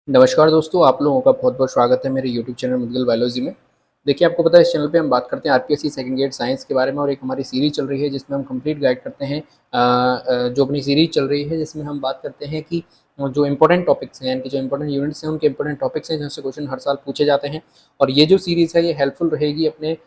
नमस्कार दोस्तों, आप लोगों का बहुत-बहुत स्वागत है मेरे यूट्यूब चैनल मुदगल बायोलॉजी में। देखिए, आपको पता है इस चैनल पे हम बात करते हैं आरपीएससी सेकंड ग्रेड साइंस के बारे में और एक हमारी सीरीज़ चल रही है जिसमें हम कंप्लीट गाइड करते हैं जो अपनी सीरीज़ चल रही है जिसमें हम बात करते हैं कि जो इम्पोर्टेंट टॉपिक्स हैं यानी कि जो इम्पोर्टेंट यूनिट्स हैं उनके इम्पोर्टेंट टॉपिक्स हैं जहाँ से क्वेश्चन हर साल पूछे जाते हैं। और ये जो सीरीज़ है ये हेल्पफुल रहेगी अपने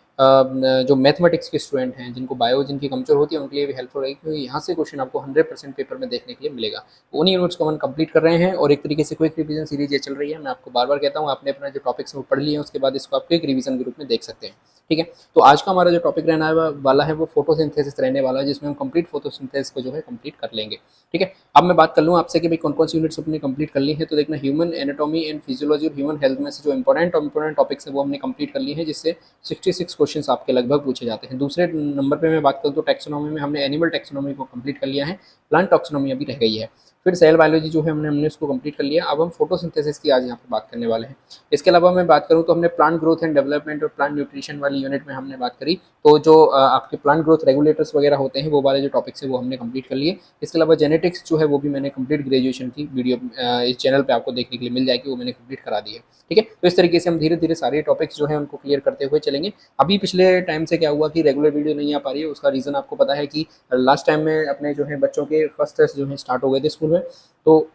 जो मैथमेटिक्स के स्टूडेंट हैं जिनको बायो जिनकी कमज़ोर होती है उनके लिए भी हेल्पफुल रहेगी, क्योंकि यहाँ से क्वेश्चन आपको 100% पेपर में देखने के लिए मिलेगा। उन्हीं यूनिट्स को हम कंप्लीट कर रहे हैं और एक तरीके से क्विक रिवीजन सीरीज ये चल रही है। मैं आपको बार बार कहता हूँ, आपने अपना जो टॉपिक्स वो पढ़ लिए हैं उसके बाद इसको आप क्विक रिवीजन के रूप में देख सकते हैं। ठीक है, तो आज का हमारा जो टॉपिक रहने वाला है वो फोटोसिंथेसिस रहने वाला है, जिसमें हम कंप्लीट फोटोसिंथेसिस को जो है कंप्लीट कर लेंगे। ठीक है, अब मैं बात कर लूँ आपसे कि भाई कौन कौन सी यूनिट्स अपनी कंप्लीट कर ली है। तो देखना, ह्यूमन एनाटॉमी एंड फिजियोलॉजी और ह्यूमन हेल्थ में से जो इंपॉर्टेंट टॉपिक्स है वो हमने कंप्लीट कर ली है, जिससे 66 क्वेश्चन आपके लगभग पूछे जाते हैं। दूसरे नंबर पर मैं बात करूँ तो टैक्सोनॉमी में हमने एनिमल टैक्सोनॉमी को कंप्लीट कर लिया है, प्लांट टैक्सोनॉमी अभी रह गई है। फिर सेल बायोलॉजी जो है हमने उसको कंप्लीट कर लिया। अब हम फोटोसिंथेसिस की आज यहाँ पे बात करने वाले हैं। इसके अलावा मैं बात करूँ तो हमने प्लांट ग्रोथ एंड डेवलपमेंट और प्लांट न्यूट्रिशन वाली यूनिट में हमने बात करी, तो जो आपके प्लांट ग्रोथ रेगुलेटर्स वगैरह होते हैं वो वाले जो टॉपिक्स है वो हमने कंप्लीट कर लिए। इसके अलावा जेनेटिक्स जो है वो भी मैंने कंप्लीट ग्रेजुएशन की वीडियो इस चैनल पर आपको देखने के लिए मिल जाएगी, वो मैंने कंप्लीट करा दी है। ठीक है, तो इस तरीके से हम धीरे धीरे सारे टॉपिक्स जो है उनको क्लियर करते हुए चलेंगे। अभी पिछले टाइम से क्या हुआ कि रेगुलर वीडियो नहीं आ पा रही है, उसका रीज़न आपको पता है कि लास्ट टाइम में अपने जो है बच्चों के फर्स्ट टेस्ट जो है स्टार्ट हो गए थे स्कूल में, तो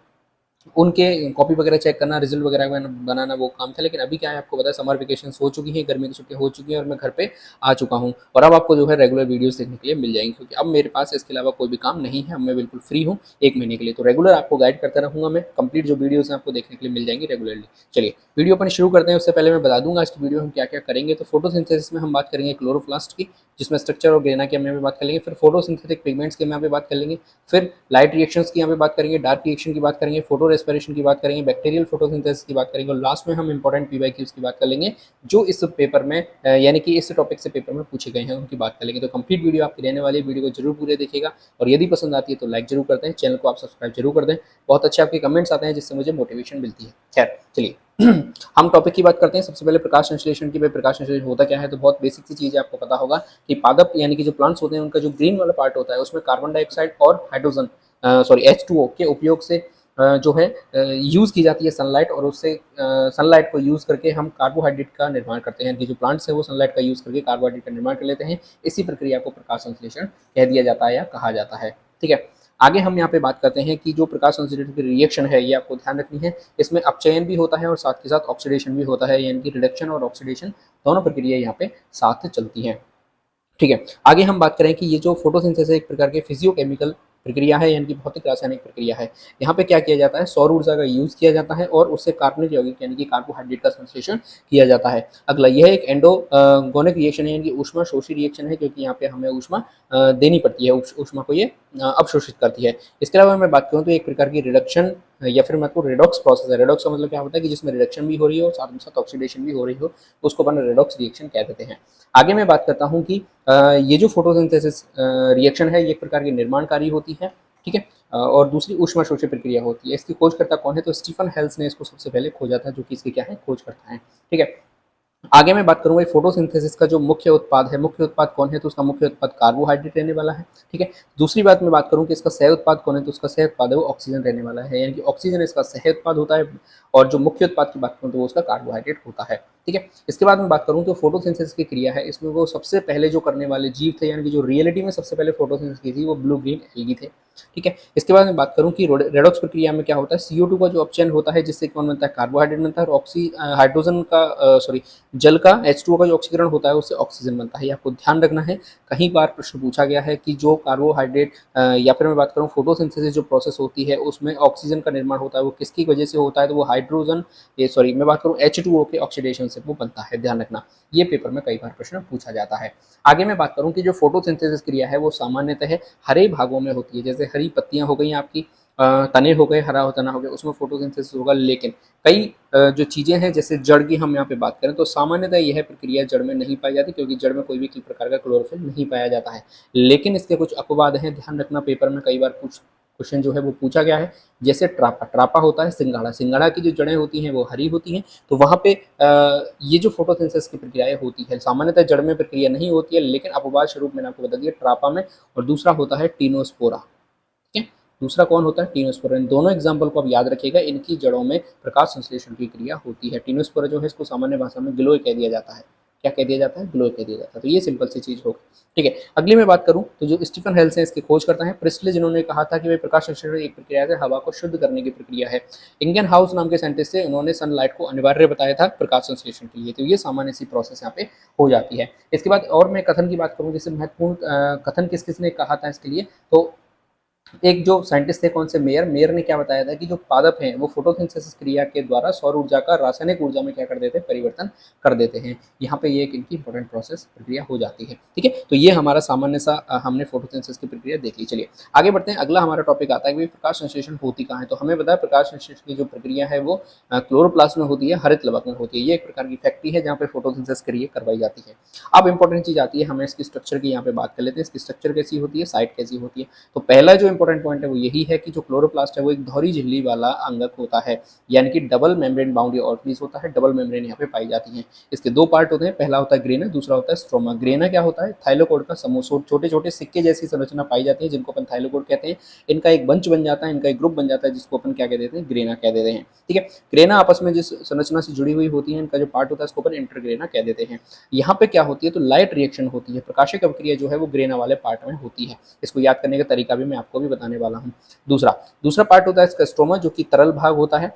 उनके कॉपी वगैरह चेक करना, रिजल्ट वगैरह बनाना वो काम था। लेकिन अभी क्या है, आपको पता है समर वेकेशंस हो चुकी हैं, गर्मी की छुट्टियां हो चुकी हैं और मैं घर पे आ चुका हूं। और अब आपको जो है रेगुलर वीडियोस देखने के लिए मिल जाएंगी, क्योंकि अब मेरे पास इसके अलावा कोई भी काम नहीं है। अब मैं बिल्कुल फ्री हूँ 1 महीने के लिए, तो रेगुलर आपको गाइड करता रहूँगा मैं। कंप्लीट जो वीडियोज़ हैं आपको देखने के लिए मिल जाएंगी रेगुलरली। चलिए वीडियो अपन शुरू करते हैं। उससे पहले मैं बता दूंगा आज की वीडियो हम क्या क्या करेंगे। तो फोटोसिंथेसिस में हम बात करेंगे क्लोरोप्लास्ट की, जिसमें स्ट्रक्चर और ग्रेना की हम यहाँ पे बात कर लेंगे। फिर फोटोसिंथेटिक पिगमेंट्स की हम यहाँ पे बात कर लेंगे। फिर लाइट रिएक्शंस की यहाँ पे बात करेंगे, डार्क रिएक्शन की बात करेंगे, फोटो रेस्पिरेशन की बात करेंगे, बैक्टीरियल फोटोसिंथेसिस की बात करेंगे और लास्ट में हम इंपॉर्टेंट पीवाईक्यूज की बात कर लेंगे, जो इस पेपर में यानी कि इस टॉपिक से पेपर में पूछे गए हैं उनकी बात कर लेंगे। तो कंप्लीट वीडियो आपकी रहने वाली है, वीडियो को जरूर पूरे देखिएगा और यदि पसंद आती है तो लाइक जरूर करते हैं, चैनल को आप सब्सक्राइब जरूर कर दें। बहुत अच्छे आपके कमेंट्स आते हैं जिससे मुझे मोटिवेशन मिलती है। खैर चलिए हम टॉपिक की बात करते हैं। सबसे पहले प्रकाश संश्लेषण की। भाई प्रकाश संश्लेषण होता क्या है, तो बहुत बेसिक सी चीज़ है, आपको पता होगा कि पादप यानी कि जो प्लांट्स होते हैं उनका जो ग्रीन वाला पार्ट होता है उसमें कार्बन डाइऑक्साइड और हाइड्रोजन H2O के उपयोग से जो है यूज़ की जाती है सनलाइट, और उससे सनलाइट को यूज़ करके हम कार्बोहाइड्रेट का निर्माण करते हैं। कि जो प्लांट्स है वो सनलाइट का यूज़ करके कार्बोहाइड्रेट का निर्माण कर लेते हैं। इसी प्रक्रिया को प्रकाश संश्लेषण कह दिया जाता है या कहा जाता है। ठीक है, आगे हम यहाँ पे बात करते हैं कि जो प्रकाश संश्लेषण की रिएक्शन है ये आपको ध्यान रखनी है। इसमें अपचयन भी होता है और साथ के साथ ऑक्सीडेशन भी होता है, यानी कि रिडक्शन और ऑक्सीडेशन दोनों प्रक्रिया यहाँ पे साथ चलती हैं। ठीक है, आगे हम बात करें कि ये जो फोटोसिंथेसिस एक प्रकार के फिजियोकेमिकल प्रक्रिया है, यानी कि भौतिक रासायनिक प्रक्रिया है। यहाँ पे क्या किया जाता है, सौर ऊर्जा का यूज किया जाता है और उससे कार्बनिक यौगिक यानी कि कार्बोहाइड्रेट का संश्लेषण किया जाता है। अगला यह एक एंडोगोनिक रिएक्शन है, यानी कि ऊष्मा शोषी रिएक्शन है, क्योंकि यहाँ पे हमें ऊष्मा देनी पड़ती है, ऊष्मा को ये अवशोषित करती है। इसके अलावा मैं बात करूँ तो एक प्रकार की रिडक्शन या फिर मतलब रेडॉक्स प्रोसेस है। रेडॉक्स का मतलब क्या होता है कि जिसमें रिडक्शन भी हो रही हो साथ में साथ ऑक्सीडेशन भी हो रही हो, तो उसको अपन रेडॉक्स रिएक्शन कह देते हैं। आगे मैं बात करता हूँ कि ये जो फोटोसिंथेसिस रिएक्शन है ये एक प्रकार की निर्माणकारी होती है। ठीक है, और दूसरी ऊष्मा शोषी प्रक्रिया होती है। इसकी खोजकर्ता कौन है, तो स्टीफन हेल्स ने इसको सबसे पहले खोजा था, जो कि इसके क्या है, खोजकर्ता है। ठीक है, आगे मैं बात करूंगा फोटोसिंथेसिस का जो मुख्य उत्पाद है, मुख्य उत्पाद कौन है, तो उसका मुख्य उत्पाद कार्बोहाइड्रेट रहने वाला है। ठीक है, दूसरी बात मैं बात करूं कि इसका सह उत्पाद कौन है, तो उसका सह उत्पाद है वो ऑक्सीजन रहने वाला है, यानी कि ऑक्सीजन इसका सह उत्पाद होता है। और जो मुख्य उत्पाद की बात करूं तो वो उसका कार्बोहाइड्रेट होता है। ठीक है, इसके बाद मैं बात करूं तो फोटोसिंथेसिस की क्रिया है, इसमें वो सबसे पहले जो करने वाले जीव थे, यानी कि जो रियलिटी में सबसे पहले फोटोसिंथेसिस की थी वो ब्लू ग्रीन एल्गी थे। ठीक है, इसके बाद मैं बात करूं कि रेडॉक्स प्रक्रिया में क्या होता है, CO2 का जो अपचयन होता है जिससे कौन बनता है, कार्बोहाइड्रेट बनता है, और हाइड्रोजन का सॉरी जल का H2O का जो ऑक्सीकरण होता है उससे ऑक्सीजन बनता है। ये आपको ध्यान रखना है। कई बार प्रश्न पूछा गया है कि जो कार्बोहाइड्रेट या फिर मैं बात करूँ फोटोसिंथेसिस जो प्रोसेस होती है उसमें ऑक्सीजन का निर्माण होता है, वो किसकी वजह से होता है, तो वो हाइड्रोजन ये सॉरी मैं बात करूँ H2O के ऑक्सीडेशन से वो बनता है। ध्यान रखना, ये पेपर में कई बार प्रश्न पूछा जाता है। आगे मैं बात करूँ कि जो फोटोसिंथेसिस क्रिया है वो सामान्यतः हरे भागों में होती है, जैसे हरी पत्तियां हो गई आपकी, तने हो गए, हरा तना हो गया, उसमें फोटोसिंथेसिस होगा। लेकिन कई जो चीज़ें हैं जैसे जड़ की हम यहाँ पे बात करें तो सामान्यतः यह प्रक्रिया जड़ में नहीं पाई जाती, क्योंकि जड़ में कोई भी प्रकार का क्लोरोफिल नहीं पाया जाता है। लेकिन इसके कुछ अपवाद हैं, ध्यान रखना, पेपर में कई बार कुछ क्वेश्चन जो है वो पूछा गया है। जैसे ट्रापा ट्रापा होता है, सिंगाड़ा सिंगाड़ा की जो जड़ें होती हैं वो हरी होती हैं, तो वहाँ पे ये जो फोटोसिंथेसिस की प्रक्रियाएं होती है सामान्यतः जड़ में प्रक्रिया नहीं होती है, लेकिन अपवाद स्वरूप मैंने आपको बता दिया ट्रापा में। और दूसरा होता है टीनोस्पोरा। ठीक है, दूसरा कौन होता है, टीनोस्पोरा। इन दोनों एग्जाम्पल को आप याद रखिएगा, इनकी जड़ों में प्रकाश संश्लेषण की क्रिया होती है। टीनोस्पोरा जो है इसको सामान्य भाषा में गिलोय कह दिया जाता है। क्या कह दिया जाता है, ग्लोय कह दिया जाता है। तो ये सिंपल सी चीज होगी। ठीक है, अगली मैं बात करूं तो जो स्टीफन हेल्स है इसकी खोज करता है प्रिस्टले, जिन्होंने कहा था कि भाई प्रकाश संश्लेषण एक प्रक्रिया है, हवा को शुद्ध करने की प्रक्रिया है। इंगन हाउस नाम के साइंटिस्ट थे, उन्होंने सनलाइट को अनिवार्य बताया था प्रकाश संश्लेषण के लिए। तो ये सामान्य सी प्रोसेस यहाँ पे हो जाती है। इसके बाद और मैं कथन की बात करूँ, जैसे महत्वपूर्ण कथन किस किसने कहा था इसके लिए, तो एक जो साइंटिस्ट थे, कौन से, मेयर। मेयर ने क्या बताया था कि जो पादप हैं वो फोटोसिंथेसिस क्रिया के द्वारा सौर ऊर्जा का रासायनिक ऊर्जा में क्या कर देते हैं, परिवर्तन कर देते हैं। यहाँ पे ये एक इनकी इंपॉर्टेंट प्रोसेस प्रक्रिया हो जाती है। ठीक है, तो ये हमारा सामान्य सा हमने फोटोसिंथेसिस की प्रक्रिया देख ली। चलिए आगे बढ़ते हैं। अगला हमारा टॉपिक आता है कि प्रकाश संश्लेषण होती कहाँ है। तो हमें पता है प्रकाश संश्लेषण की जो प्रक्रिया है वो क्लोरोप्लास्ट में होती है, हरित लवक में होती है। ये एक प्रकार की फैक्ट्री है जहाँ पे फोटोसिंथेसिस क्रिया करवाई जाती है। अब इंपॉर्टेंट चीज आती है, हमें इसकी स्ट्रक्चर की यहाँ पे बात कर लेते हैं। इसकी स्ट्रक्चर कैसी होती है, साइट कैसी होती है। तो पहला जो इंपॉर्टेंट पॉइंट है वो यही है कि जो क्लोरोप्लास्ट है वो एक दोहरी झिल्ली वाला अंगक होता है, यानी कि डबल मेम्ब्रेन बाउंड्री ऑर्गेनिज होता है। डबल मेम्ब्रेन यहाँ पे पाई जाती है। इसके दो पार्ट होते हैं, पहला होता है ग्रेना, दूसरा होता है स्ट्रोमा। ग्रेना क्या होता है, थाइलोकोड का समूह, छोटे छोटे सिक्के जैसी संरचना पाई जाती है जिनको अपन थाइलोकोड कहते हैं। इनका एक बंच बन जाता है, इनका एक ग्रुप बन जाता है जिसको अपन क्या कह देते हैं, ग्रेना कह देते हैं। ठीक है, ग्रेना आपस में जिस संरचना से जुड़ी हुई होती है, इनका जो पार्ट होता है उसको अपन इंटरग्रेना कह देते हैं। यहाँ पे क्या होती है, तो लाइट रिएक्शन होती है, प्रकाशिक अभिक्रिया जो है वो ग्रेना वाले पार्ट में होती है। इसको याद करने का तरीका भी मैं आपको भी बताने वाला हूँ। दूसरा दूसरा पार्ट होता है इसका स्ट्रोमा, जो कि तरल भाग होता है।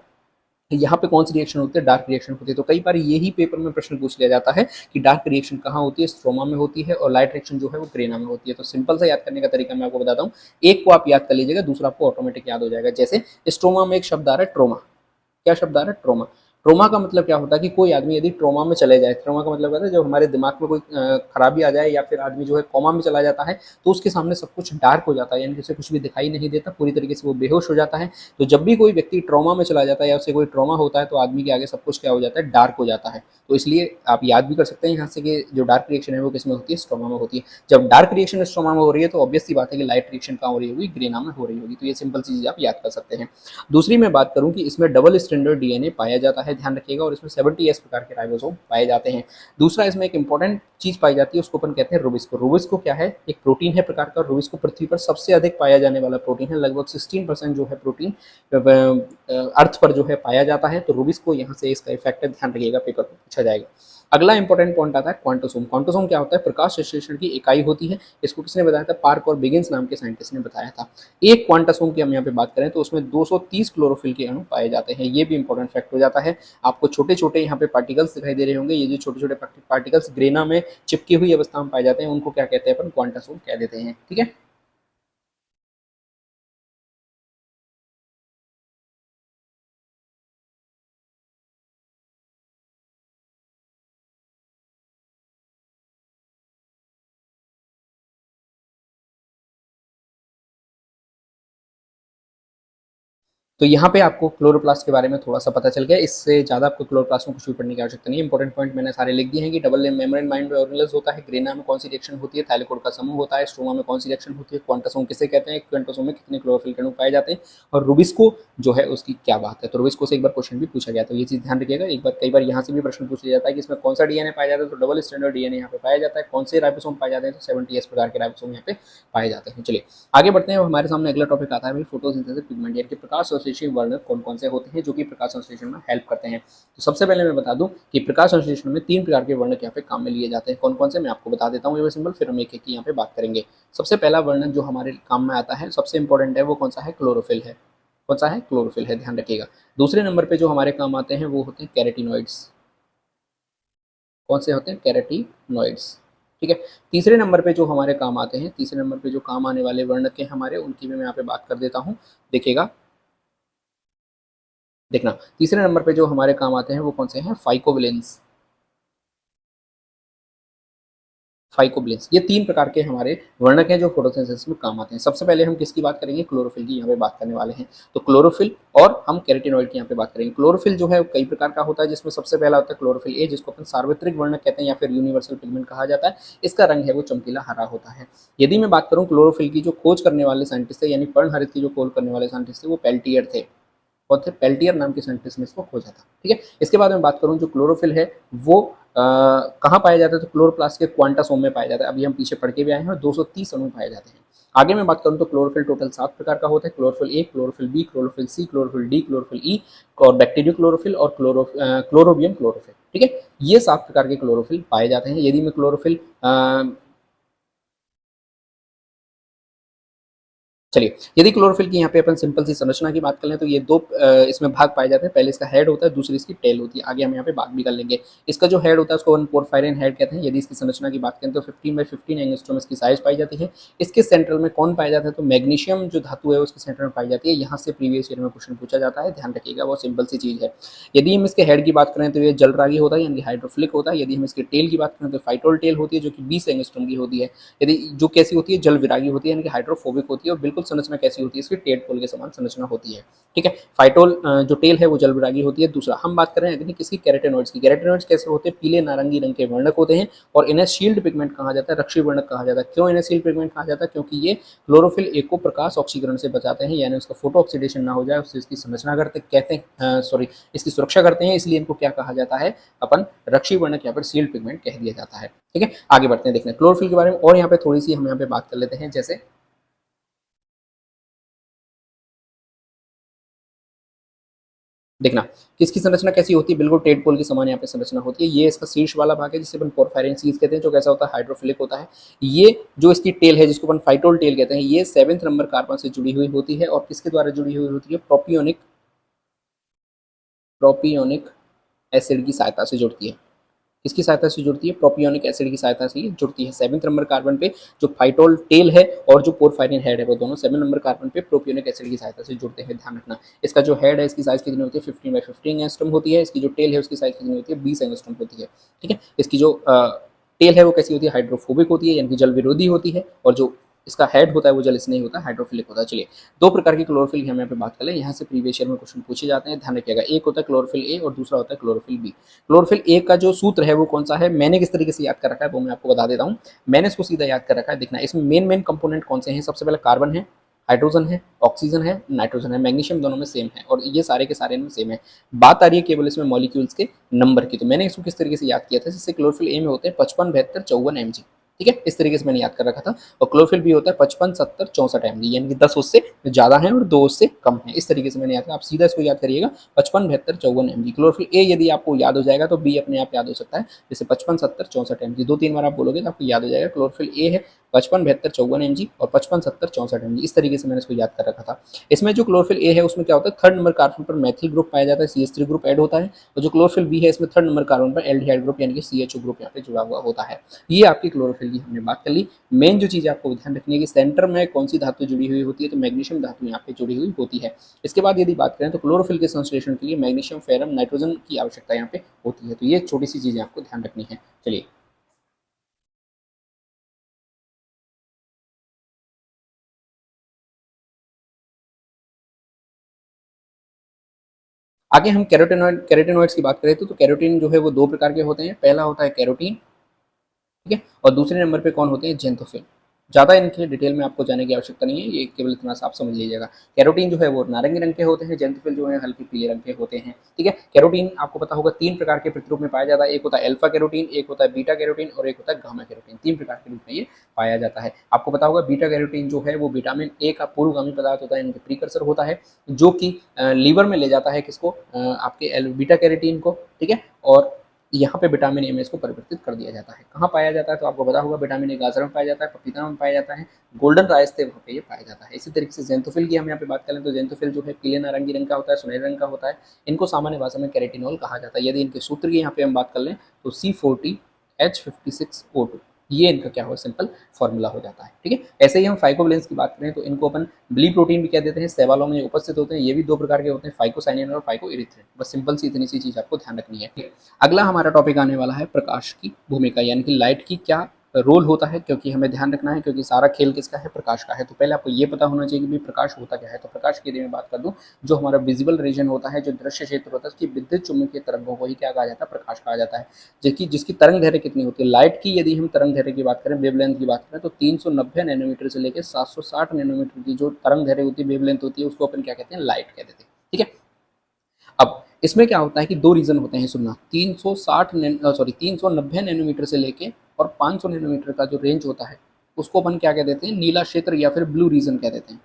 यहाँ पे कौन सी रिएक्शन होती है, डार्क रिएक्शन होती है। तो कई बार यही पेपर में प्रश्न पूछ लिया जाता है कि डार्क रिएक्शन कहाँ होती है, स्ट्रोमा में होती है, और लाइट रिएक्शन जो है वो ग्रेना में होती है। तो सिंपल सा याद करने का तरीका मैं आपको बताता हूँ, एक को आप याद कर लीजिएगा, दूसरा आपको ऑटोमेटिक याद हो जाएगा। जैसे स्ट्रोमा में एक शब्द आ रहा है ट्रोमा। क्या शब्द आ रहा है, ट्रोमा। ट्रोमा का मतलब क्या होता है कि कोई आदमी यदि ट्रोमा में चले जाए, ट्रोमा का मतलब क्या होता है, जब हमारे दिमाग में कोई खराबी आ जाए या फिर आदमी जो है कोमा में चला जाता है, तो उसके सामने सब कुछ डार्क हो जाता है, यानी कि उसे कुछ भी दिखाई नहीं देता, पूरी तरीके से वो बेहोश हो जाता है। तो जब भी कोई व्यक्ति ट्रोमा में चला जाता है या उसे कोई ट्रोमा होता है, तो आदमी के आगे सब कुछ क्या हो जाता है, डार्क हो जाता है। तो इसलिए आप याद भी कर सकते हैं यहाँ से कि जो डार्क रिएक्शन है वो किसमें होती है, स्ट्रोमा में होती है। जब डार्क रिएक्शन स्ट्रोमा में हो रही है तो ऑब्वियस सी बात है कि लाइट रिएक्शन कहाँ हो रही होगी, ग्रेना में हो रही होगी। तो ये सिंपल चीज आप याद कर सकते हैं। दूसरी मैं बात करूं कि इसमें डबल स्टैंडर्ड डीएनए पाया जाता है, ध्यान रखिएगा, और इसमें 70S प्रकार के राइबोसोम पाए जाते हैं। दूसरा इसमें एक इंपॉर्टेंट चीज पाई जाती है, उसको अपन कहते हैं रूबिस्को। रूबिस्को क्या है, एक प्रोटीन है प्रकार का। रूबिस्को पृथ्वी पर सबसे अधिक पाया जाने वाला प्रोटीन है, लगभग 16% जो है प्रोटीन अर्थ पर जो है पाया जाता है। तो रूबिस्को यहाँ से इसका इफेक्ट है, ध्यान रखिएगा, पेपर में पूछा जाएगा। अगला इंपॉर्टेंट पॉइंट आता है क्वांटोसोम। क्वांटोसोम क्या होता है, प्रकाश संश्लेषण की इकाई होती है। इसको किसने बताया था, पार्क और बिगिंस नाम के साइंटिस्ट ने बताया था। एक क्वांटासोम की हम यहाँ पे बात करें तो उसमें 230 क्लोरोफिल के अणु पाए जाते हैं। ये भी इंपॉर्टेंट फैक्ट हो जाता है। आपको छोटे छोटे यहाँ पे पार्टिकल्स दिखाई दे रहे होंगे, ये जो छोटे छोटे पार्टिकल्स ग्रेना में चिपकी हुई अवस्था में पाए जाते हैं, उनको क्या कहते हैं, अपन क्वांटासोम कह देते हैं। ठीक है, तो यहाँ पे आपको क्लोरोप्लास्ट के बारे में थोड़ा सा पता चल गया। इससे ज़्यादा आपको क्लोरोप्लास्ट में कुछ भी पढ़ने की आवश्यकता नहीं है। इंपॉर्टेंट पॉइंट मैंने सारे लिख दिए हैं कि डबल मेम्ब्रेन माइंड ऑर्गेनल्स होता है, ग्रेना में कौन सी रिएक्शन होती है, थाइलेकोड का समूह होता है, स्ट्रोमा में कौन सी रिएक्शन होती है, क्वांटासोम किसे कहते हैं, क्वांटासोम में कितने क्लोरोफिल के अणु पाए जाते हैं, और रूबिस्को जो है उसकी क्या बात है। तो रूबिस्को से एक बार क्वेश्चन भी पूछा गया, तो ये चीज़ ध्यान रखिएगा। एक बार कई बार यहाँ से भी प्रश्न पूछ लिया जाता है कि इसमें कौन सा डीएनए पाया जाता है, तो डबल स्टैंडर्ड डीएनए यहाँ पे पाया जाता है। कौन से राइबोसोम पाए जाते हैं, तो 70S प्रकार के राइबोसोम यहाँ पे पाए जाते हैं। चलिए आगे बढ़ते हैं। हमारे सामने अगला टॉपिक आता है भाई फोटोसिंथेसिस पिगमेंट, यानी कि प्रकाश संश्लेषी वर्णक कौन कौन से होते हैं जो कि प्रकाश संश्लेषण में हेल्प करते हैं। तो सबसे पहले मैं बता दूं कि प्रकाश संश्लेषण में 3 प्रकार के वर्णक यहाँ पे काम में लिए जाते हैं। कौन कौन से मैं आपको बता देता हूँ, ये सिंपल, फिर हम एक एक की यहाँ पे बात करेंगे। सबसे पहला वर्णक जो हमारे काम में आता है, सबसे इंपॉर्टेंट है, वो कौन सा है, क्लोरोफिल है। कौन सा है, क्लोरोफिल है, ध्यान रखिएगा। दूसरे नंबर पे जो हमारे काम आते हैं वो होते हैं कैरेटिनॉइड्स। कौन से होते हैं, कैरेटिनॉइड्स। ठीक है, तीसरे नंबर पे जो हमारे काम आते हैं, तीसरे नंबर पे जो काम आने वाले वर्णक हैं हमारे, उनकी भी मैं यहाँ पे बात कर देता हूँ। देखिएगा, देखना, तीसरे नंबर पे जो हमारे काम आते हैं वो कौन से हैं, फाइकोविलेंस। फाइकोबिलेंस, ये 3 प्रकार के हमारे वर्णक हैं जो फोटोसिंथेसिस में काम आते हैं। सबसे पहले हम किसकी बात करेंगे, क्लोरोफिल की यहाँ पे बात करने वाले हैं। तो क्लोरोफिल और हम कैरेटिनॉइड की यहाँ पे बात करेंगे। क्लोरोफिल जो है कई प्रकार का होता है, जिसमें सबसे पहला होता है क्लोरोफिल ए, जिसको अपन सार्वत्रिक वर्णक कहते हैं या फिर यूनिवर्सल पिगमेंट कहा जाता है। इसका रंग है वो चमकीला हरा होता है। यदि मैं बात करूँ क्लोरोफिल की, जो खोज करने वाले साइंटिस्ट थे, यानी पर्णहरित की जो खोज करने वाले साइंटिस्ट थे, वो पेल्टियर थे। और थे पेल्टियर नाम के साइंटिस्ट ने इसको खोजा था। ठीक है, इसके बाद मैं बात करूँ जो क्लोरोफिल है वो कहाँ पाया जाता है, तो क्लोरोप्लास्ट के क्वांटासोम में पाया जाता है। अभी हम पीछे पढ़ के भी आए हैं, और 230 अणु पाए जाते हैं। आगे मैं बात करूँ तो क्लोरोफिल टोटल 7 प्रकार का होता है। Chlorophyll A, chlorophyll B, chlorophyll C, chlorophyll D, chlorophyll E और बैक्टीरियो क्लोरोफिल और क्लोरोबियम क्लोरोफिल। ठीक है, ये 7 प्रकार के क्लोरोफिल पाए जाते हैं। यदि मैं क्लोरोफिल चलिए, यदि क्लोरोफिल की यहाँ पे अपन सिंपल सी संरचना की बात कर लें तो ये दो इसमें भाग पाए जाते हैं। पहले इसका हेड होता है, दूसरी इसकी टेल होती है। आगे हम यहाँ पे बात भी कर लेंगे। इसका जो हेड होता है उसको 1 पोरफायरिन हेड कहते हैं। यदि इसकी संरचना की बात करें तो 15 × 15 एंगस्ट्रॉम इसकी साइज पाई जाती है। इसके सेंट्रल में कौन पाया जाता है तो मैग्नीशियम जो धातु है उसके सेंटर में पाई जाती है। यहाँ से प्रीवियस ईयर में क्वेश्चन पूछा जाता है, ध्यान रखिएगा, बहुत सिंपल सी चीज़ है। यदि हम इसके हेड की बात करें तो ये जलरागी होता है, यानी हाइड्रोफिलिक होता है। यदि हम इसके टेल की बात करें तो फाइटोल टेल होती है, जो कि 20 एंगस्ट्रॉम की होती है। यदि जो कैसी होती है, जल विरागी होती है, यानी कि हाइड्रोफोबिक होती है। और बिल्कुल संरचना कैसी होती है इसकी, टेडपोल के समान संरचना होती है। ठीक है, फाइटोल जो टेल है वो जल विरागी होती है। दूसरा हम बात कर रहे हैं अग्नि किसकी, कैरोटेनॉइड्स की। कैरोटेनॉइड्स कैसे होते हैं, पीले नारंगी रंग के वर्णक होते हैं और इन्हें शील्ड पिगमेंट कहा जाता है, रक्षी वर्णक कहा जाता है। क्यों इन्हें शील्ड पिगमेंट कहा जाता है, क्योंकि ये क्लोरोफिल ए को प्रकाश ऑक्सीकरण से बचाते हैं, यानी उसका फोटो ऑक्सीडेशन ना हो जाए, उससे इसकी संरचना करते कहते हैं सॉरी इसकी सुरक्षा करते हैं। इसलिए इनको क्या कहा जाता है, अपन रक्षी वर्णक या फिर शील्ड पिगमेंट कह दिया जाता है। ठीक है, आगे बढ़ते हैं, देखते हैं क्लोरोफिल के बारे में और यहाँ पे थोड़ी सी हम यहाँ पे बात कर लेते हैं। जैसे देखना किसकी संरचना कैसी होती है, बिल्कुल टेडपोल की समान यहाँ पे संरचना होती है। ये इसका शीर्ष वाला भाग है जिसे अपन पोरफायरिन शीथ कहते हैं, जो कैसा होता है, हाइड्रोफिलिक होता है। ये जो इसकी टेल है जिसको अपन फाइटोल टेल कहते हैं, ये 7th नंबर कार्बन से जुड़ी हुई होती है और किसके द्वारा जुड़ी हुई होती है, प्रोपियोनिक प्रोपियोनिक एसिड की सहायता से जुड़ती है। किसकी सहायता से जुड़ती है, प्रोपियोनिक एसिड की सहायता से ये जुड़ती है। 7th नंबर कार्बन पे जो फाइटोल टेल है और जो पोरफायरिन हेड है वो दोनों 7 नंबर कार्बन पे प्रोपियोनिक एसिड की सहायता से जुड़ते हैं, ध्यान रखना। इसका जो हेड है इसकी साइज कितनी होती है, 15 × 15 एंगस्ट्रॉम होती है। इसकी जो टेल है उसकी साइज कितनी होती है, 20 एंगस्ट्रॉम होती है। ठीक है, इसकी जो टेल है वो कैसी होती है, हाइड्रोफोबिक होती है, यानी कि जल विरोधी होती है। और जो इसका हेड होता है वो जल स्नेही होता है, हाइड्रोफिलिक होता है। चलिए, दो प्रकार की क्लोरोफिल की हम यहाँ पे बात कर लें। यहाँ से प्रीवियस ईयर में क्वेश्चन पूछे जाते हैं, ध्यान रखिएगा। एक होता है क्लोरोफिल ए और दूसरा होता है क्लोरोफिल बी। क्लोरोफिल ए का जो सूत्र है वो कौन सा है, मैंने किस तरीके से याद कर रखा है वो मैं आपको बता देता हूँ। मैंने इसको सीधा याद कर रखा है, देखना इसमें मेन मेन कंपोनेंट कौन से हैं। सबसे पहले कार्बन है, हाइड्रोजन है, ऑक्सीजन है, नाइट्रोजन है, मैग्नीशियम दोनों में सेम है और ये सारे के सारे में सेम है। बात आ रही है केवल इसमें मॉलिक्यूल्स के नंबर की। तो मैंने इसको किस तरीके से याद किया था, जैसे क्लोरोफिल ए में होते हैं 55 72 54 mg। ठीक है, इस तरीके से मैंने याद कर रखा था। और क्लोरोफिल भी होता है 55 70 64 mg, यानी कि 10 उससे ज़्यादा है और 2 उससे कम है। इस तरीके से मैंने याद किया, आप सीधा इसको याद करिएगा, 55 72 54 mg। क्लोरोफिल ए यदि आपको याद हो जाएगा तो बी अपने आप याद हो सकता है, जैसे 55 70 64 mg। 2 3 बार आप बोलोगे तो आपको याद हो जाएगा। क्लोरोफिल ए है 55 72 54 mg और 55 70 64 mg, इस तरीके से मैंने इसको याद कर रखा था। इसमें जो क्लोरोफिल ए है उसमें क्या होता है, 3rd नंबर कार्बन पर मैथिल ग्रुप पाया जाता है, CH3 ग्रुप ऐड होता है। और जो क्लोरोफिल बी है इसमें 3rd नंबर कार्बन पर एल्डिहाइड ग्रुप यानी कि CHO ग्रुप यहाँ पे जुड़ा हुआ होता है। ये आपकी क्लोरोफिल की हमने बात कर ली। मेन जो चीज़ आपको ध्यान रखनी है कि सेंटर में कौन सी धातु जुड़ी हुई होती है, तो मैग्नीशियम धातु यहाँ पे जुड़ी हुई होती है। इसके बाद यदि बात करें तो क्लोरोफिल के संश्लेषण के लिए मैग्नीशियम, फेरम, नाइट्रोजन की आवश्यकता यहाँ पे होती है। तो ये छोटी सी चीज़ें आपको ध्यान रखनी है। चलिए, आगे हम कैरोटेनॉइड्स की बात करें तो कैरोटीन जो है वो दो प्रकार के होते हैं। पहला होता है कैरोटीन, ठीक है, और दूसरे नंबर पे कौन होते हैं, जेंथोफिल। ज़्यादा इनके डिटेल में आपको जाने की आवश्यकता नहीं है, ये केवल इतना सा आप समझ लीजिएगा। कैरोटीन जो है वो नारंगी रंग के होते हैं, जेंथोफिल जो है हल्के पीले रंग के होते हैं। ठीक है, कैरोटीन आपको पता होगा 3 प्रकार के प्रतिरूप में पाया जाता है। एक होता है अल्फा कैरोटीन, एक होता है बीटा कैरोटीन और एक होता है गामा कैरोटीन। 3 प्रकार के रूप में ये पाया जाता है। आपको पता होगा बीटा कैरोटीन जो है वो विटामिन ए का पूर्वगामी पदार्थ होता है, इनके प्रीकर्सर होता है, जो कि लीवर में ले जाता है किसको, आपके बीटा कैरोटीन को। ठीक है, और यहाँ पे विटामिन ए में इसको परिवर्तित कर दिया जाता है। कहाँ पाया जाता है तो आपको पता होगा, विटामिन ए गाजर में पाया जाता है, पपीता में पाया जाता है, गोल्डन राइस थे वहाँ पे ये पाया जाता है। इसी तरीके से जेंथोफिल की हम यहाँ पे बात करें तो जेंथोफिल जो है पीले नारंगी रंग का होता है, सुनहरे रंग का होता है। इनको सामान्य भाषा में कैरेटिनॉल कहा जाता है। यदि इनके सूत्र की यहाँ पे हम बात कर लें तो C40H56O2, ये इनका क्या हो, सिंपल फॉर्मूला हो जाता है। ठीक है, ऐसे ही हम फाइकोवलेंस की बात करें तो इनको अपन ब्ली प्रोटीन भी कह देते हैं। सेवालों में उपस्थित होते हैं, ये भी 2 प्रकार के होते हैं, फाइकोसाइनिन और फाइकोइरिथ्रिन। बस सिंपल सी इतनी सी चीज आपको ध्यान रखनी है। अगला हमारा टॉपिक आने वाला है प्रकाश की भूमिका, यानी कि लाइट की क्या रोल होता है, क्योंकि हमें ध्यान रखना है, क्योंकि सारा खेल किसका है, प्रकाश का है। तो पहले आपको ये पता होना चाहिए कि भाई प्रकाश होता क्या है। तो प्रकाश की यदि मैं बात कर दूं, जो हमारा विजिबल रीजन होता है, जो दृश्य क्षेत्र होता है, उसकी विद्युत चुम्बकीय तरंगों को ही क्या कहा जाता है, प्रकाश कहा जाता है। जिसकी जिसकी तरंग दैर्घ्य कितनी होती है, लाइट की यदि हम तरंग दैर्घ्य की बात करें, वेवलेंथ की बात करें, तो 390 नैनोमीटर से लेकर 760 नैनोमीटर की जो तरंग दैर्घ्य होती है, वेवलेंथ होती है, उसको अपन क्या कहते हैं, लाइट कहते हैं। ठीक है, अब इसमें क्या होता है कि 2 रीजन होते हैं, सुनना, 390 नैनोमीटर से लेके और 500 नैनोमीटर का जो रेंज होता है, उसको अपन क्या कह देते हैं, नीला क्षेत्र या फिर ब्लू रीजन कह देते हैं।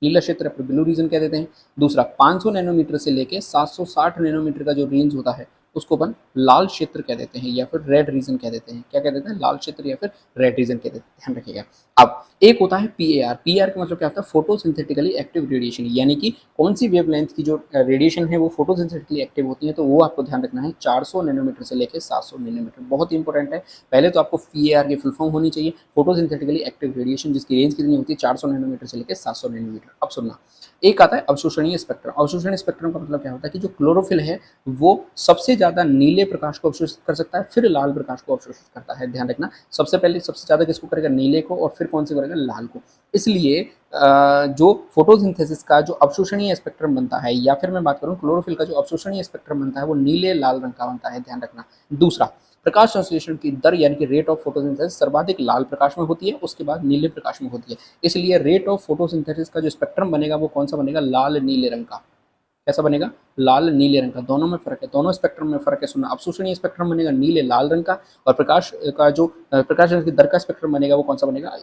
नीला क्षेत्र या फिर ब्लू रीजन कह देते हैं। दूसरा 500 नैनोमीटर से लेके 760 नैनोमीटर का जो रेंज होता है उसको अपन लाल क्षेत्र कह देते हैं या फिर रेड रीजन कह देते हैं। क्या कह देते हैं, लाल क्षेत्र या फिर रेड रीजन कह देते हैं, ध्यान रखिएगा। अब एक होता है पीएआर। पीएआर का मतलब क्या होता है, फोटोसिंथेटिकली एक्टिव रेडिएशन, यानी कि कौन सी वेवलेंथ की जो रेडिएशन है वो फोटोसिंथेटिकली एक्टिव होती है, तो वो आपको ध्यान रखना है 400 नैनोमीटर से लेकर 700 नैनोमीटर, बहुत इंपॉर्टेंट है। पहले तो आपको पीएआर की फुल फॉर्म होनी चाहिए, फोटोसिंथेटिकली एक्टिव रेडिएशन, जिसकी रेंज कितनी होती है 400 नैनोमीटर से लेकर 700 नैनोमीटर। अब सुनना, एक आता है अवशोषणीय स्पेक्ट्रम। अवशोषणीय स्पेक्ट्रम का मतलब क्या होता है कि जो क्लोरोफिल है वो सबसे ज्यादा नीले प्रकाश को अवशोषित कर सकता है, फिर लाल प्रकाश को अवशोषित करता है। ध्यान रखना, सबसे पहले सबसे ज्यादा किसको करेगा, नीले को, और फिर कौन से करेगा, लाल को। इसलिए जो फोटोसिंथेसिस का जो अवशोषणीय स्पेक्ट्रम बनता है, या फिर मैं बात करूं क्लोरोफिल का जो अवशोषणीय स्पेक्ट्रम बनता है, वो नीले लाल रंग का बनता है, ध्यान रखना। दूसरा, प्रकाश संश्लेषण की दर यानी कि रेट ऑफ फोटोसिंथेसिस सर्वाधिक लाल प्रकाश में होती है, उसके बाद नीले प्रकाश में होती है। इसलिए रेट ऑफ फोटोसिंथेसिस का जो स्पेक्ट्रम बनेगा वो कौन सा बनेगा, लाल नीले रंग का। कैसा बनेगा, लाल नीले रंग का। दोनों में फर्क है, दोनों स्पेक्ट्रम में फर्क है। सुनना, अवशोषणीय स्पेक्ट्रम बनेगा नीले लाल रंग का, और प्रकाश का जो प्रकाश की दर का स्पेक्ट्रम बनेगा वो कौन सा बनेगा,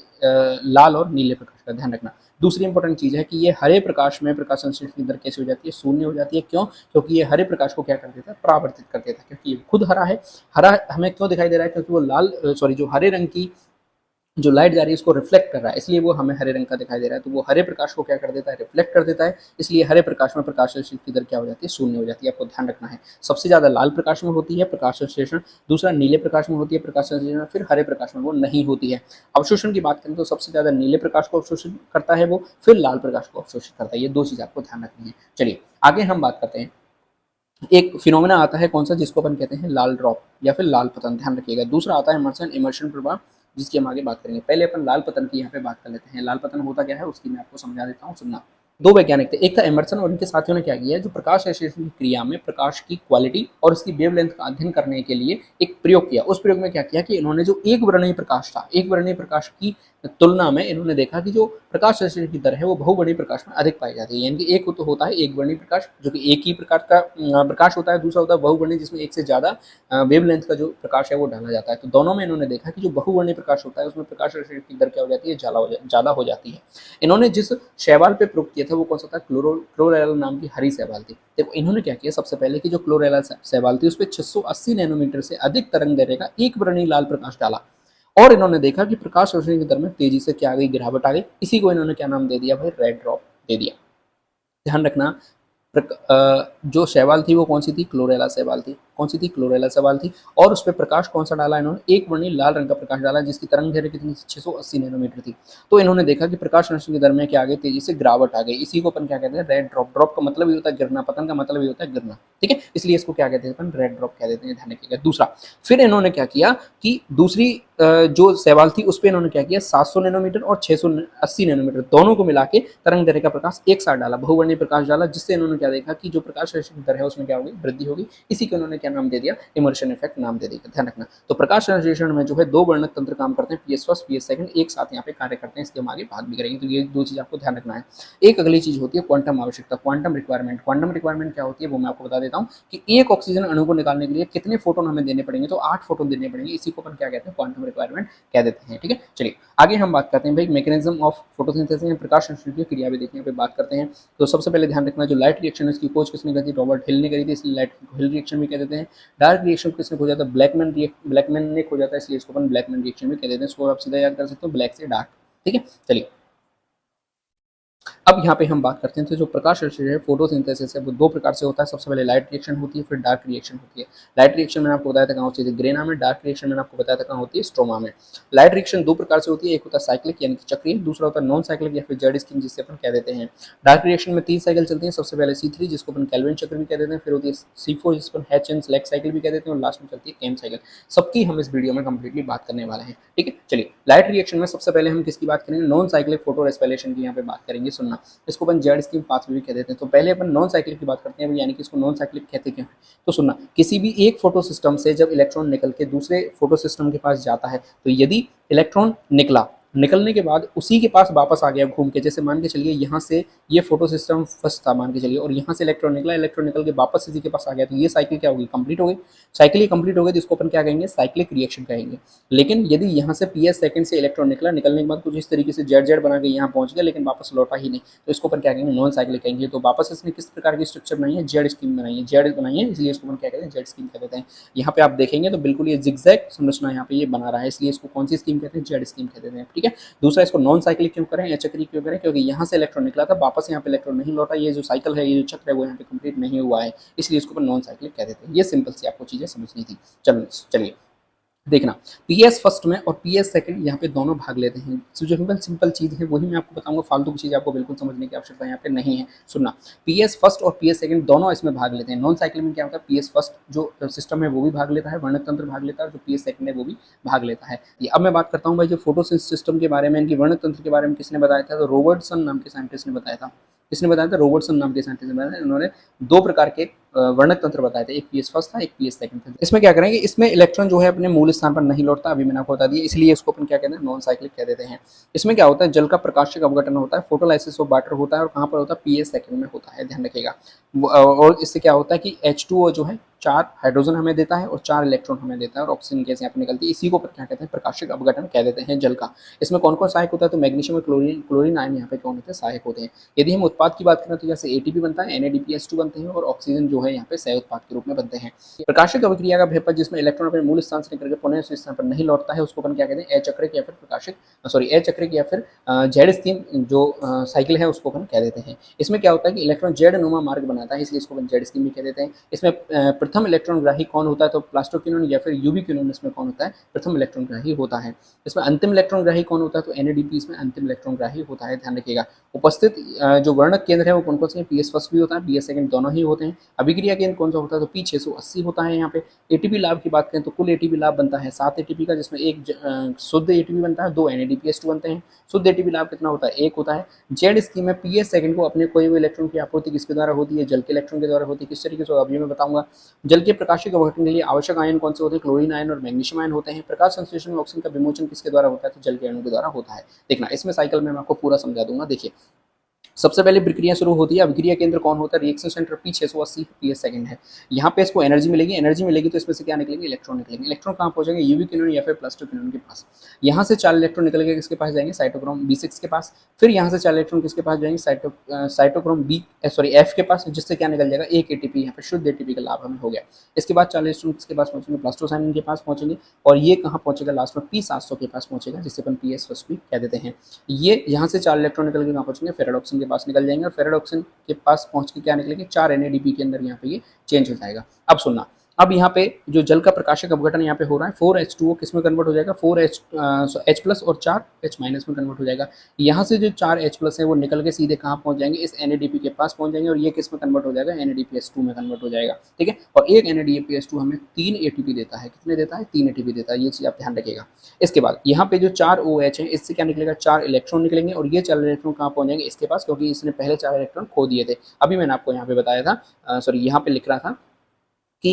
लाल और नीले प्रकाश का। ध्यान रखना। दूसरी इंपॉर्टेंट चीज है कि ये हरे प्रकाश में प्रकाश संश्लेषण की दर कैसे हो जाती है, शून्य हो जाती है। क्यों, क्योंकि ये हरे प्रकाश को क्या कर देता है, परावर्तित कर देता है, क्योंकि ये खुद हरा है। हरा हमें क्यों दिखाई दे रहा है, क्योंकि वो लाल सॉरी जो हरे रंग की जो लाइट जा रही है उसको रिफ्लेक्ट कर रहा है, इसलिए वो हमें हरे रंग का दिखाई दे रहा है। तो वो हरे प्रकाश को क्या कर देता है, रिफ्लेक्ट कर देता है, इसलिए हरे प्रकाश में प्रकाश संश्लेषण की दर क्या हो जाती है, शून्य हो जाती है। आपको ध्यान रखना है, सबसे ज्यादा लाल प्रकाश में होती है प्रकाश संश्लेषण, दूसरा नीले प्रकाश में होती है प्रकाश संश्लेषण, फिर हरे प्रकाश में वो नहीं होती है। अवशोषण की बात करें तो सबसे ज्यादा नीले प्रकाश को अवशोषित करता है वो, फिर लाल प्रकाश को अवशोषित करता है। ये दो चीज आपको ध्यान रखनी है। चलिए आगे हम बात करते हैं, एक फिनोमेना आता है कौन सा, जिसको अपन कहते हैं लाल ड्रॉप या फिर लाल पतन, ध्यान रखिएगा। दूसरा आता है इमर्शन, इमर्शन प्रभाव, जिसकी हम आगे बात करेंगे। पहले अपन लाल पतन की यहाँ पे बात कर लेते हैं। लाल पतन होता क्या है उसकी मैं आपको समझा देता हूँ, सुनना। दो वैज्ञानिक थे, एक था इमर्सन और इनके साथियों ने क्या किया, जो प्रकाश संश्लेषण की क्रिया में प्रकाश की क्वालिटी और उसकी वेवलेंथ का अध्ययन करने के लिए एक प्रयोग किया। उस प्रयोग में क्या किया कि इन्होंने जो एक वर्णीय प्रकाश था, एक वर्णीय प्रकाश की तुलना में इन्होंने देखा कि जो प्रकाश संश्लेषण की दर है वो बहुवर्णीय प्रकाश में अधिक पाई जाती है। यानी कि एक तो होता है एक वर्णीय प्रकाश जो कि एक ही प्रकार का प्रकाश होता है, दूसरा होता है बहुवर्णीय जिसमें एक से ज्यादा वेवलेंथ का जो प्रकाश है वो डाला जाता है। तो दोनों में इन्होंने देखा कि जो बहुवर्णीय प्रकाश होता है उसमें प्रकाश संश्लेषण की दर क्या हो जाती है, ज्यादा हो जाती है। इन्होंने जिस शैवाल पे प्रयोग किया था वो कौन सा था, क्लोरेला नाम की हरी शैवाल थी। देखो इन्होंने क्या किया, सबसे पहले कि जो क्लोरेला शैवाल थी उस पर 680 नैनोमीटर से अधिक तरंग दैर्घ्य का एक वर्णीय लाल प्रकाश डाला, और इन्होंने देखा कि प्रकाश संश्लेषण की दर में तेजी से क्या आ गई, गिरावट आ गई। इसी को इन्होंने क्या नाम दे दिया भाई, रेड ड्रॉप दे दिया। ध्यान रखना, जो शैवाल थी वो कौन सी थी, क्लोरेला शैवाल थी। कौन सी थी, क्लोरेला शैवाल थी। और उस पर प्रकाश कौन सा डाला इन्होंने, एक वर्णीय लाल रंग का प्रकाश डाला, जिसकी तरंग दैर्घ्य कितनी 680 नैनोमीटर थी। तो इन्होंने देखा कि प्रकाश संश्लेषण की दर में क्या आ गई, तेजी से गिरावट आ गई। इसी को अपन क्या कहते हैं, रेड ड्रॉप। ड्रॉप का मतलब ही होता है गिरना, पतन का मतलब ही होता है गिरना, ठीक है, इसलिए इसको क्या कहते हैं अपन, रेड ड्रॉप कह देते हैं। ध्यान रखिएगा। दूसरा, फिर इन्होंने क्या किया कि दूसरी जो शैवाल थी उस पर इन्होंने क्या किया, 700 नैनोमीटर और 680 नैनोमीटर दोनों को मिला के तरंग दैर्घ्य का प्रकाश एक साथ डाला, बहुवर्णीय प्रकाश डाला, जिससे इन्होंने क्या देखा कि जो प्रकाश संश्लेषण दर है उसमें क्या होगी, वृद्धि होगी। इसी को इन्होंने क्या नाम दे दिया, इमर्शन इफेक्ट नाम दे दिया। ध्यान रखना। तो प्रकाश संश्लेषण में जो है दो वर्णक तंत्र काम करते हैं, पीएस फर्स्ट पीएस सेकंड एक साथ यहाँ पे कार्य करते हैं। इसके हम आगे बात भी करेंगे। तो ये दो चीज आपको ध्यान रखना है। एक अगली चीज होती है क्वांटम आवश्यकता, क्वांटम रिक्वायरमेंट। क्वांटम रिक्वायरमेंट क्या होती है वो मैं आपको बता देता हूँ कि एक ऑक्सीजन अणु को निकालने के लिए कितने फोटोन हमें देने पड़ेंगे, तो 8 फोटोन देने पड़ेंगे। इसी को अपन क्या कहते हैं, क्वांटम रिक्वायरमेंट कह देते हैं, ठीक है। चलिए आगे हम बात करते हैं भाई मैकेनिज्म ऑफ फोटोसिंथेसिस, प्रकाश संश्लेषण की क्रिया भी देखने पे बात करते हैं। तो सबसे पहले ध्यान रखना, जो लाइट रिएक्शन है इसकी खोज किसने करी थी, रॉबर्ट हिल ने करी थी, इसलिए लाइट हिल रिएक्शन भी कह देते हैं। डार्क रिएक्शन किसने खोजा था, ब्लैकमैन ने खोजा था, इसलिए इसको अपन ब्लैकमैन रिएक्शन भी कह देते हैं। इसको आप सीधा याद कर सकते हो, ब्लैक से डार्क, ठीक है। चलिए अब यहाँ पे हम बात करते हैं, तो जो प्रकाश संश्लेषण है फोटोसिंथेसिस है वो दो प्रकार से होता है। सबसे पहले लाइट रिएक्शन होती है, फिर डार्क रिएक्शन होती है। लाइट रिएक्शन मैंने आपको बताया था कहाँ होती है, ग्रेना में। डार्क रिएक्शन मैंने आपको बताया था कहाँ होती है, स्ट्रोमा में। लाइट रिएक्शन दो प्रकार से होती है, एक होता है साइक्लिक यानी कि चक्रीय, दूसरा होता है नॉन साइक्लिक या फिर जेड स्कीम जिससे अपन कह देते हैं। डार्क रिएक्शन में 3 साइकिल चलती है। सबसे पहले C3 जिसको अपन कैल्विन चक्र भी कह देते हैं, फिर होती है C4 जिसको हैच एंड स्लैक साइकिल भी कह देते हैं, और लास्ट में चलती है केम साइकिल। सबकी हम इस वीडियो में कंप्लीटली बात करने वाले हैं, ठीक है। चलिए लाइट रिएक्शन में सबसे पहले हम किसकी बात करेंगे, नॉन साइक्लिक फोटो रेस्पिरेशन की यहाँ पे बात करेंगे। सुनना, इसको अपन जेड स्कीम पाथवे भी कह देते हैं। तो पहले अपन नॉन साइक्लिक की बात करते हैं, यानी कि इसको नॉन साइक्लिक कहते क्यों हैं। तो सुनना, किसी भी एक फोटो सिस्टम से जब इलेक्ट्रॉन निकल के दूसरे फोटो सिस्टम के पास जाता है, तो यदि इलेक्ट्रॉन निकला निकलने के बाद उसी के पास वापस आ गया घूम के। जैसे मान के चलिए यहाँ से ये फोटो सिस्टम फर्स्ट था मान के चलिए, और यहाँ से इलेक्ट्रॉन निकला, इलेक्ट्रॉन निकल के वापस इसी के पास आ गया, तो ये साइकिल क्या होगी, कंप्लीट हो गई। साइकिल ही कंप्लीट हो गई तो इसको अपन क्या कहेंगे, साइक्लिक रिएक्शन कहेंगे। लेकिन यदि यहाँ से PS सेकंड से इलेक्ट्रॉन निकला, निकलने के बाद कुछ इस तरीके से जेड जेड बना के यहाँ पहुंच गया लेकिन वापस लौटा ही नहीं, तो इसको अपन क्या कहेंगे, नॉन साइक्लिक कहेंगे। तो वापस इसने किस प्रकार की स्ट्रक्चर बनाई है, जेड स्कीम बनाई है, जेड बनाई है, इसलिए इसको अपन क्या कहते हैं, जेड स्कीम कह देते हैं। यहाँ पे आप देखेंगे तो बिल्कुल ये जिगजैग संरचना यहाँ पे ये बना रहा है, इसलिए इसको कौन सी स्कीम कहते हैं, जेड स्कीम कह देते हैं। ठीक है। दूसरा, इसको नॉन साइक्लिक क्यों करें, अचक्री क्यों करें, क्योंकि यहाँ से इलेक्ट्रॉन निकला था, वापस यहाँ पे इलेक्ट्रॉन नहीं लौटा, ये जो साइकिल है, ये जो चक्र है वो यहाँ पे कंप्लीट नहीं हुआ है, इसलिए इसको अपन नॉन साइक्लिक कह देते हैं। ये सिंपल सी आपको चीजें समझनी थी। चलिए देखना, PS फर्स्ट में और PS सेकंड यहाँ पे दोनों भाग लेते हैं। जो सिंपल चीज़ है वही मैं आपको बताऊंगा, फालतू की चीज़ आपको बिल्कुल समझने की आवश्यकता यहाँ पे नहीं है। सुनना, PS फर्स्ट और PS सेकंड दोनों इसमें भाग लेते हैं। नॉन साइकिल में क्या होता है, PS फर्स्ट जो सिस्टम है वो भी भाग लेता है, वर्णक तंत्र भाग लेता है, और जो PS सेकंड है वो भी भाग लेता है। ये अब मैं बात करता हूँ भाई, जो फोटोसिंथेसिस सिस्टम के बारे में, इनकी वर्णक तंत्र के बारे में किसने बताया था, तो रॉबर्टसन नाम के साइंटिस्ट ने बताया था। किसने बताया था, रॉबर्टसन नाम के साइंटिस्ट ने बताया। इन्होंने दो प्रकार के वर्णक तंत्र बताए थे, एक PS फर्स्ट था, एक PS सेकंड था। इसमें क्या करेंगे, इसमें इलेक्ट्रॉन जो है अपने मूल स्थान पर नहीं लौटता, अभी मैंने आपको बता दिया, इसलिए इसको अपन क्या कहते हैं, नॉन साइक्लिक कह देते हैं। इसमें क्या होता है, जल का प्रकाशिक अपघटन होता है, फोटोलाइसिस ऑफ वाटर होता है, और कहाँ पर होता है, PS सेकंड में होता है, ध्यान रखिएगा। और इससे क्या होता है कि H2O जो है 4 हाइड्रोजन हमें देता है और 4 इलेक्ट्रॉन हमें देता है, और ऑक्सीजन गैस यहाँ पर निकलती है, इसी को क्या कहते हैं, प्रकाशिक अपघटन कह देते हैं जल का। इसमें कौन कौन सहायक होता है, तो मैग्नीशियम और क्लोरीन आयन यहाँ पे कौन होते हैं, सहायक होते हैं। यदि हम उत्पाद की बात करें तो जैसे ATP बनता है, NADPH2 बनते हैं, और ऑक्सीजन जो है यहाँ पे सह उत्पाद के रूप में बनते हैं। प्रकाशिक अभिक्रिया का भेपद जिसमें इलेक्ट्रॉन अपने मूल स्थान से निकल के पुनः उस स्थान पर नहीं लौटता है, उसको अपन क्या कहते हैं, अचक्रिक या फिर अचक्रिक या फिर जेड स्टीम जो साइकिल है उसको अपन कह देते हैं। इसमें क्या होता है कि इलेक्ट्रॉन जेड नुमा मार्ग बनाता है, इसलिए इसको अपन जेड स्कीम भी कह देते हैं। इसमें प्रथम इलेक्ट्रॉन ग्राही कौन होता है, तो प्लास्टोक्विनोन या फिर यूबिक्विनोन इसमें कौन होता है, प्रथम इलेक्ट्रॉन ग्राही होता है। इसमें अंतिम इलेक्ट्रॉन ग्राही कौन होता है, तो NADP इसमें अंतिम इलेक्ट्रॉन ग्राही होता है, ध्यान रखिएगा। उपस्थित जो वर्णक केंद्र है वो कौन कौन से, PS फर्स्ट भी होता है, PS सेकंड दोनों ही होते हैं। अभिक्रिया केंद्र कौन सा होता है, तो P680 होता है। यहाँ पे ATP लाभ की बात करें तो कुल ATP लाभ बनता है 7 ATP का, जिसमें एक शुद्ध ATP बनता है, 2 NADPH2 बनते हैं। शुद्ध ATP लाभ कितना होता है, 1 होता है। जेड स्कीम में PS सेकंड को अपने कोई भी इलेक्ट्रॉन की आपूर्ति किसके द्वारा होती है, जल के इलेक्ट्रॉन के द्वारा होती है। किस तरीके से, अभी मैं बताऊंगा। जल के प्रकाशिक अपघटन के लिए आवश्यक आयन कौन से होते हैं, क्लोरीन आयन और मैग्नीशियम आयन होते हैं। प्रकाश संश्लेषण में ऑक्सीजन का विमोचन किसके द्वारा होता है, तो जल के अणु के द्वारा होता है। देखना, इसमें साइकिल में मैं आपको पूरा समझा दूंगा। देखिए, सबसे पहले प्रक्रिया शुरू होती है, अभिक्रिया केंद्र कौन होता है, reaction centre P680 PS second है। यहाँ पे इसको एनर्जी मिलेगी, एनर्जी मिलेगी तो इसमें से क्या निकलेंगे, इलेक्ट्रॉन निकलेंगे। इलेक्ट्रॉन कहाँ पहुंचेंगे, यूबिक्विनोन या फिर प्लास्टोक्विनोन के पास। यहाँ से 4 इलेक्ट्रॉन निकल के किसके पास जाएंगे, साइटोक्रोम B6 के पास। फिर यहाँ से 4 इलेक्ट्रॉन किसके पास जाएंगे, साइटोक्रोम F के पास, जिससे क्या निकल जाएगा, 1 ATP, यहाँ पे शुद्ध ATP का लाभ हमें हो गया। इसके बाद 4 इलेक्ट्रॉन किसके पास पहुंचेंगे, प्लास्टोसाइनिन के पास पहुंचेंगे, और ये कहाँ पहुंचेगा, लास्ट में P700 के पास पहुंचेगा, जिससे अपन PS फर्स्ट भी कह देते हैं। ये यहाँ से 4 इलेक्ट्रॉन निकल के कहाँ पहुंचेंगे, फेराडॉक्सिन के पास निकल जाएंगे, और फेराडॉक्सिन के पास पहुंच के क्या निकलेंगे, 4 NADP के अंदर यहाँ पे ये चेंज हो जाएगा। अब सुनना, अब यहाँ पे जो जल का प्रकाशिक अपघटन यहाँ पे हो रहा है, 4H2O किस में कन्वर्ट हो जाएगा, 4H प्लस और 4H माइनस में कन्वर्ट हो जाएगा। यहाँ से जो 4H प्लस है वो निकल के सीधे कहाँ पहुंच जाएंगे, इस NADP के पास पहुंच जाएंगे, और ये किस में कन्वर्ट हो जाएगा, NADPH2 में कन्वर्ट हो जाएगा। ठीक है, और एक NADPH2 हमें 3 ATP देता है। कितने देता है, 3 ATP देता है, ये चीज़ आप ध्यान रखिएगा। इसके बाद यहाँ पे जो 4 OH है, इससे क्या निकलेगा, 4 इलेक्ट्रॉन निकलेंगे, और ये 4 इलेक्ट्रॉन कहाँ पहुंच जाएंगे, इसके पास, क्योंकि इसने पहले 4 इलेक्ट्रॉन खो दिए थे। अभी मैंने आपको यहाँ पे बताया था, सॉरी यहाँ पे लिख रहा था कि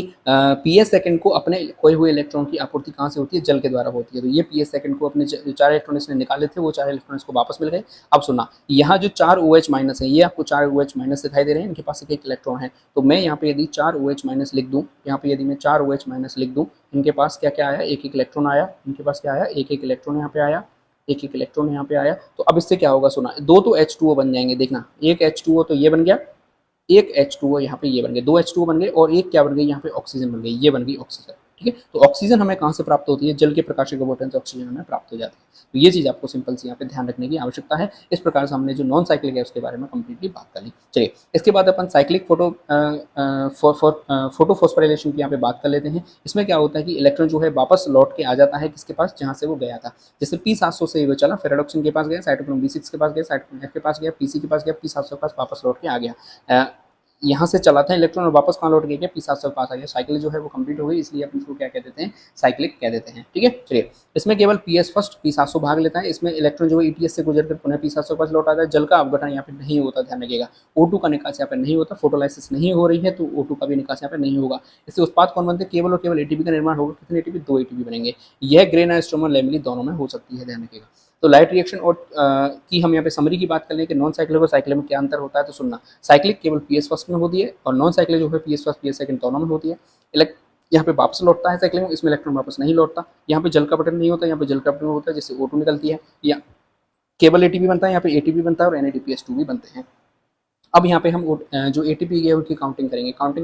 PS सेकंड को अपने खोए हुए इलेक्ट्रॉन की आपूर्ति कहाँ से होती है, जल के द्वारा होती है। तो ये PS सेकंड को अपने 4 इलेक्ट्रॉन इसने निकाले थे, वो 4 इलेक्ट्रॉन इसको वापस मिल गए। अब सुना, यहाँ जो 4 OH माइनस है, ये आपको 4 OH माइनस दिखाई दे रहे हैं, इनके पास एक इलेक्ट्रॉन है। तो मैं यहाँ पे यदि 4 OH माइनस लिख दूँ, यहाँ पे यदि मैं 4 OH माइनस लिख दूँ, इनके पास क्या क्या आया, एक इलेक्ट्रॉन आया, इनके पास क्या आया, एक इलेक्ट्रॉन यहाँ पे आया, एक इलेक्ट्रॉन यहाँ पे आया। तो अब इससे क्या होगा, सुना, 2 तो H2O बन जाएंगे। देखना, एक H2O तो ये बन गया, एक H2O यहाँ पे ये बन गए, 2 H2O बन गए, और एक क्या बन गई, यहाँ पे ऑक्सीजन बन गई, ये बन गई ऑक्सीजन। ठीक है, तो ऑक्सीजन हमें कहाँ से प्राप्त होती है, जल के प्रकाशिक अपघटन से ऑक्सीजन हमें प्राप्त हो जाती है। तो ये चीज़ आपको सिंपल सी यहाँ पे ध्यान रखने की आवश्यकता है। इस प्रकार से हमने जो नॉन साइक्लिक है उसके बारे में कंप्लीटली बात कर ली। चलिए, इसके बाद अपन साइक्लिक फोटोफॉस्फोराइलेशन की यहाँ पे बात कर लेते हैं। इसमें क्या होता है कि इलेक्ट्रॉन जो है वापस लौट के आ जाता है किसके पास, जहाँ से वो गया था। जैसे P700 से वो चला, फेराडॉक्सिन के पास गया, साइटोक्रोम B6 के पास गया, साइटोक्रोम F के पास गया, PC के पास गया, P700 के पास वापस लौट के आ गया। यहाँ से चला था इलेक्ट्रॉन और वापस कहाँ लौट गया, P700 के पास आ गया। साइकिल जो है वो कंप्लीट हो गई, इसलिए अपन इसको क्या कह देते हैं, साइक्लिक कह देते हैं। ठीक है, चलिए, इसमें केवल PS फर्स्ट P700 भाग लेता है। इसमें इलेक्ट्रॉन जो है ETS से गुजर कर पुनः P700 के पास लौट आता है। जल का अपघटन यहाँ पे नहीं होता, ध्यान रखिएगा। O2 का निकास यहाँ पे नहीं होता, फोटोलाइसिस नहीं हो रही है तो O2 का भी निकास यहाँ पे नहीं होगा। इससे उत्पाद कौन बनते हैं, केवल और केवल ATP का निर्माण होगा। कितने ATP, 2 ATP बनेंगे। यह ग्रेन स्ट्रोमर लैमेली दोनों में हो सकती है, ध्यान रखिएगा। तो लाइट रिएक्शन और की हम यहाँ पे समरी की बात कर लें कि नॉन साइक्लिक और साइक्लिक में क्या अंतर होता है, तो सुनना, साइक्लिक केवल पीएस फर्स्ट में होती है और नॉन साइक्लिक जो है पीएस फर्स्ट पीएस सेकंड दोनों में होती है। यहाँ पे वापस लौटता है साइक्लिंग में, इसमें इलेक्ट्रॉन वापस नहीं लौटता। यहाँ पे जल का बटन नहीं होता, यहाँ पे जल का बटन होता है जिससे O2 निकलती है, या केवल एटीपी बनता है, यहाँ पे एटीपी बनता है और NADPH2 भी बनते हैं। अब यहाँ पे हम जो एटीपी है उनकी काउंटिंग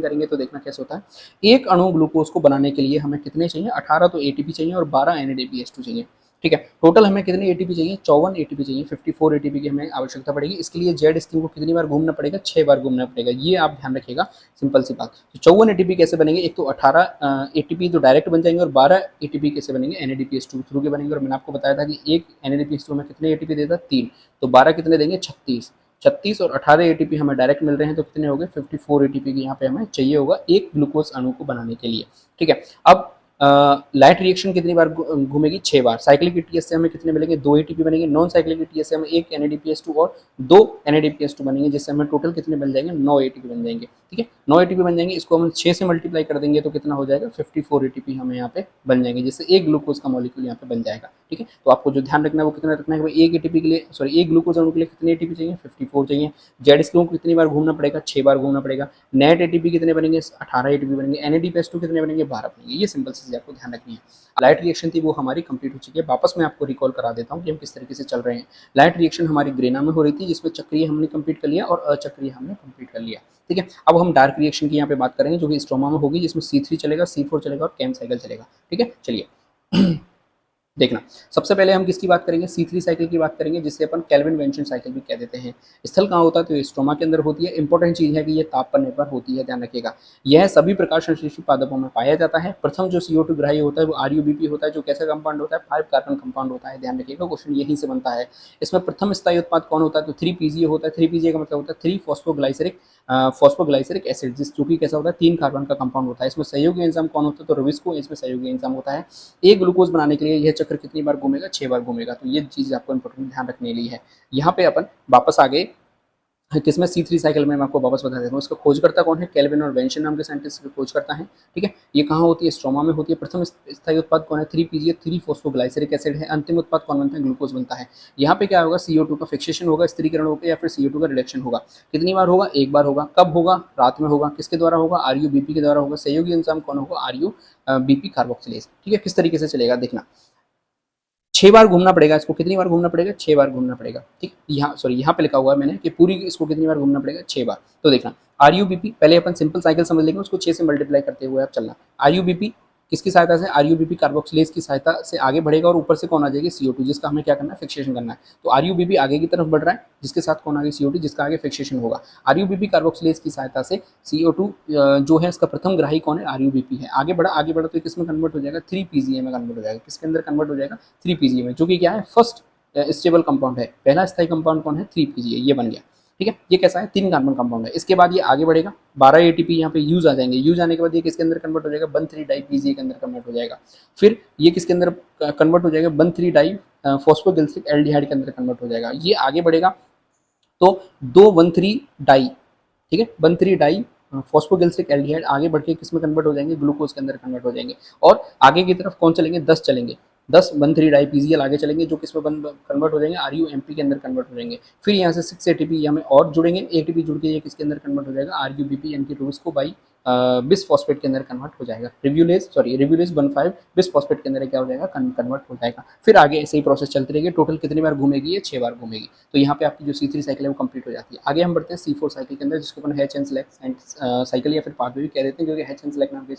करेंगे तो देखना कैसे होता है। एक अणु ग्लूकोज को बनाने के लिए हमें कितने चाहिए, 18 तो एटीपी चाहिए और 12 NADPH2 चाहिए। ठीक है, टोटल हमें कितने एटीपी चाहिए, 54 एटीपी चाहिए, 54 एटीपी की हमें आवश्यकता पड़ेगी। इसके लिए जेड स्ट्रिंग को कितनी बार घूमना पड़ेगा, 6 बार घूमना पड़ेगा, ये आप ध्यान रखिएगा, सिंपल सी बात। तो 54 एटीपी कैसे बनेंगे, एक तो 18 एटीपी तो डायरेक्ट बन जाएंगे और 12 एटीपी कैसे बनेंगे, NADPH2 थ्रू के बनेंगे। और मैंने आपको बताया था कि एक NADPH2 में कितने एटीपी देता है, 3, तो 12 कितने देंगे, 36 और 18 एटीपी हमें डायरेक्ट मिल रहे हैं, तो कितने हो गए, 54 एटीपी की यहाँ पे हमें चाहिए होगा एक ग्लूकोज अणु को बनाने के लिए। ठीक है, अब लाइट रिएक्शन कितनी बार घूमेगी, 6 बार। साइक्लिक ईटीएस से हमें कितने मिलेंगे, 2 एटीपी बनेंगे। नॉन साइक्लिक ईटीएस से हमें एक NADPH2 और 2 NADPH2 बनेंगे, जिससे हमें टोटल कितने बन जाएंगे, 9 एटीपी बन जाएंगे। ठीक है, 9 एटीपी बन जाएंगे, इसको हम 6 से मल्टीप्लाई कर देंगे तो कितना हो जाएगा, 54 एटीपी हमें यहाँ पे बन जाएंगे, जिससे एक ग्लूकोज का मॉलिक्यूल यहाँ पे बन जाएगा। ठीक है, तो आपको जो ध्यान रखना है वो कितना रखना है, एक एटीपी के लिए, सॉरी, एक ग्लूकोज अणु के लिए कितने एटीपी चाहिए, 54 चाहिए। जेड स्क्रू को कितनी बार घूमना पड़ेगा, 6 बार घूमना पड़ेगा। नेट एटीपी कितने बनेंगे, 18 एटीपी बनेंगे। NADPH2 कितने बनेंगे, 12 बनेंगे। ये सिंपल चीज़ आपको ध्यान रखनी है। लाइट रिएक्शन थी वो हमारी कंप्लीट हो चुकी है। वापस मैं आपको रिकॉल करा देता हूँ कि हम किस तरीके से चल रहे हैं। लाइट रिएक्शन हमारी ग्रेना में हो रही थी, जिसमें चक्रीय हमने कंप्लीट कर लिया और अचक्रीय हमने कंप्लीट कर लिया। ठीक है, अब हम डार्क रिएक्शन की यहाँ पे बात करेंगे, जो कि स्ट्रोमा में होगी, जिसमें C3 चलेगा, C4 चलेगा और कैम साइकिल चलेगा। ठीक है, चलिए देखना, सबसे पहले हम किसकी बात करेंगे, C3 साइकिल की बात करेंगे, जिसे अपन केल्विन वेंशन साइकिल भी कह देते हैं। स्थल कहाँ होता है, तो ये स्ट्रोमा के अंदर होती है। इंपॉर्टेंट चीज़ है कि ये ताप पर निर्भर होती है, ध्यान रखिएगा। यह सभी प्रकाश संश्लेषी पादपों में पाया जाता है। प्रथम जो CO2 ग्राही होता है वो RuBP होता है, जो कैसा कंपाउंड होता है, 5 कार्बन कंपाउंड होता है, ध्यान रखिएगा, क्वेश्चन यहीं से बनता है। इसमें प्रथम स्थायी उत्पाद कौन होता है, तो 3PGA होता है। 3PGA का मतलब होता है 3 फॉस्फोग्लाइसरिक एसिड, जो कि कैसा होता है, 3 कार्बन का कंपाउंड होता है। इसमें सहयोगी एंजाइम कौन होता है, तो रविस्को इसमें सहयोगी एंजाइम होता है। एक ग्लूकोज बनाने के लिए यह चक्र कितनी बार घूमेगा, 6 बार घूमेगा। तो ये चीज़ आपको इंपॉर्टेंट ध्यान रखने के लिए है। यहाँ पे अपन वापस आ गए किसमें, C3 साइकिल में। मैं आपको वापस बता देता हूँ, इसका खोजकर्ता कौन है, केल्विन और वेंशन नाम के साइंटिस्ट खोज करता है। ठीक है, ये कहाँ होती है, स्ट्रोमा में होती है। प्रथम स्थायी उत्पाद कौन है, 3PGA, 3 फॉस्फोग्लाइसरिक एसिड है। अंतिम उत्पाद कौन बनता है, ग्लूकोज बनता है। यहाँ पे क्या होगा, CO2 का फिक्सेशन होगा, स्थिरीकरण होगा, या फिर CO2 का रिडक्शन होगा। कितनी बार होगा, एक बार होगा। कब होगा, रात में होगा। किसके द्वारा होगा, RuBP के द्वारा होगा। सहयोगी एंजाइम कौन होगा, RuBP कार्बोक्सिलेज। ठीक है, किस तरीके से चलेगा देखना, 6 बार घूमना पड़ेगा इसको। कितनी बार घूमना पड़ेगा, 6 बार घूमना पड़ेगा। ठीक, यहाँ सॉरी यहाँ पे लिखा हुआ है मैंने कि पूरी इसको कितनी बार घूमना पड़ेगा, 6 बार। तो देखना, RuBP पहले अपन सिंपल साइकिल समझ लेंगे, उसको 6 से मल्टीप्लाई करते हुए आप चलना। RuBP किसकी सहायता से, RuBP कार्बोक्सिलेज की सहायता से आगे बढ़ेगा और ऊपर से कौन आ जाएगी, CO2, जिसका हमें क्या करना है, फिक्सेशन करना है। तो RuBP आगे की तरफ बढ़ रहा है, जिसके साथ कौन आगे, CO2, जिसका आगे फिक्सेशन होगा। RuBP कार्बोक्सिलेज की सहायता से CO2 जो है इसका प्रथम ग्राही कौन है, RuBP है। आगे बढ़ा तो किस में कन्वर्ट हो जाएगा, 3PGA में कन्वर्ट हो जाएगा। किसके अंदर कन्वर्ट हो जाएगा, 3PGA में, जो कि क्या है, फर्स्ट स्टेबल कंपाउंड है। पहला स्थायी कंपाउंड कौन है, 3PGA, ये बन गया। ठीक है, ये कैसा है, 3 कार्बन कंपाउंड है। इसके बाद ये आगे बढ़ेगा, 12 एटीपी यहाँ पे यूज आ जाएंगे। यूज आने के बाद ये किसके अंदर कन्वर्ट हो जाएगा, 1,3 डाई PGA के अंदर कन्वर्ट हो जाएगा। फिर ये किसके अंदर कन्वर्ट हो जाएगा, 1,3 डाई फॉस्फोग्लिसरिक एल्डिहाइड के अंदर कन्वर्ट हो जाएगा। ये आगे बढ़ेगा तो 2,1,3 डाई, ठीक है, 1,3 डाई फॉस्फोग्लिसरिक एल्डिहाइड आगे बढ़ के किस में कन्वर्ट हो जाएंगे, ग्लूकोज के अंदर कन्वर्ट हो जाएंगे। और आगे की तरफ कौन चलेंगे, 10 चलेंगे, 10 1,3 डाई PGL आगे चलेंगे, जो किस में कन्वर्ट हो जाएंगे, RuMP के अंदर कन्वर्ट हो जाएंगे। फिर यहाँ से 6 ATP हमें और जुड़ेंगे, ATP जुड़ के ये किसके अंदर कन्वर्ट हो जाएगा, RuBP यानी कि रूबिस्को बाई बिस फॉस्फेट के अंदर कन्वर्ट हो जाएगा। रिव्यूलेज 1,5 बिस फॉस्फेट के अंदर क्या हो जाएगा, कन्वर्ट हो जाएगा। फिर आगे ऐसे ही प्रोसेस चलती रहेगी। टोटल कितनी बार घूमेगी, ये 6 बार घूमेगी। तो यहाँ पे आपकी जो C3 साइकिल है वो कंप्लीट हो जाती है। आगे हम बढ़ते हैं C4 साइकिल के अंदर, जिसको अपन हैच एंड सेलेक्ट साइकिल या फिर पाथवे भी कह देते हैं, क्योंकि हैच एंड सेलेक्ट नाम के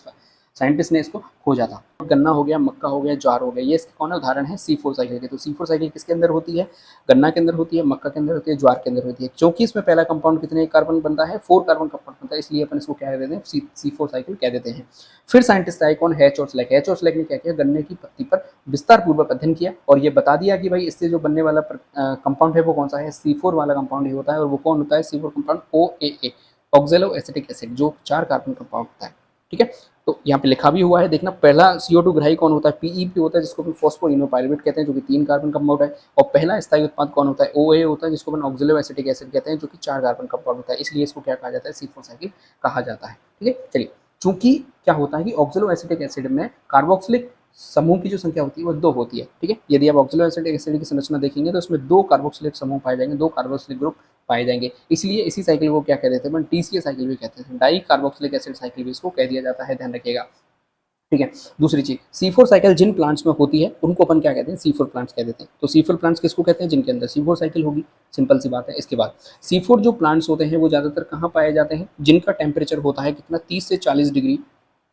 साइंटिस्ट ने इसको खोजा था। गन्ना हो गया, मक्का हो गया, ज्वार हो गया, ये इसके कौन है, उदाहरण है C4 साइकिल के। तो C4 साइकिल किसके अंदर होती है, गन्ना के अंदर होती है, मक्का के अंदर होती है, ज्वार के अंदर होती है। क्योंकि इसमें पहला कंपाउंड कितने कार्बन बनता है, 4 कार्बन कंपाउंड बनता है, इसलिए अपन इसको क्या कहते हैं, C4 साइकिल कह देते हैं। फिर साइंटिस्ट आए कौन, हैच और स्लेक। हैच और स्लेक ने क्या किया, गन्ने की पत्ती पर विस्तार पूर्वक अध्ययन किया और ये बता दिया कि भाई इससे जो बनने वाला कंपाउंड है वो कौन सा है, C4 वाला कंपाउंड ही होता है। और वो कौन होता है, C4 compound OAA, ऑक्जेलो acetic acid, जो 4 कार्बन कंपाउंड होता है। ठीक है, तो यहाँ पे लिखा भी हुआ है, देखना, पहला CO2 ग्राही कौन होता है, PEP होता है, जिसको फॉस्फोइनोपायरुवेट कहते हैं, जो कि 3 कार्बन कंपाउंड है। और पहला स्थायी उत्पाद कौन होता है, OA होता है, जिसको अपन ऑक्जेलो एसिटिक एसिड कहते हैं, जो कि 4 कार्बन कंपाउंड होता है। इसलिए इसको क्या कहा जाता है, C4 साइकिल कहा जाता है। ठीक है, चलिए, चूंकि क्या होता है कि ऑक्जेलो एसिटिक एसिड में कार्बोक्सिलिक समूह की जो संख्या होती है वो 2 होती है, ठीक है। यदि आप ऑक्सैलिक एसिड की संरचना देखेंगे तो उसमें 2 कार्बोक्सिलिक समूह पाए जाएंगे, 2 कार्बोक्सिलिक ग्रुप पाए जाएंगे। इसलिए इसी साइकिल को क्या कह देते हैं, टीसीए साइकिल भी कहते हैं, डाई कार्बोक्सिलिक एसिड साइकिल भी इसको कह दिया जाता है, ध्यान रखिएगा, ठीक है। दूसरी चीज, C4 साइकिल जिन प्लांट्स में होती है उनको अपन क्या कहते हैं, C4 प्लांट्स कह देते हैं। तो C4 प्लांट्स किसको कहते हैं, जिनके अंदर C4 साइकिल होगी, सिंपल सी बात है। इसके बाद C4 जो प्लांट्स होते हैं वो ज्यादातर कहाँ पाए जाते हैं, जिनका टेम्परेचर होता है कितना, 30 से 40 डिग्री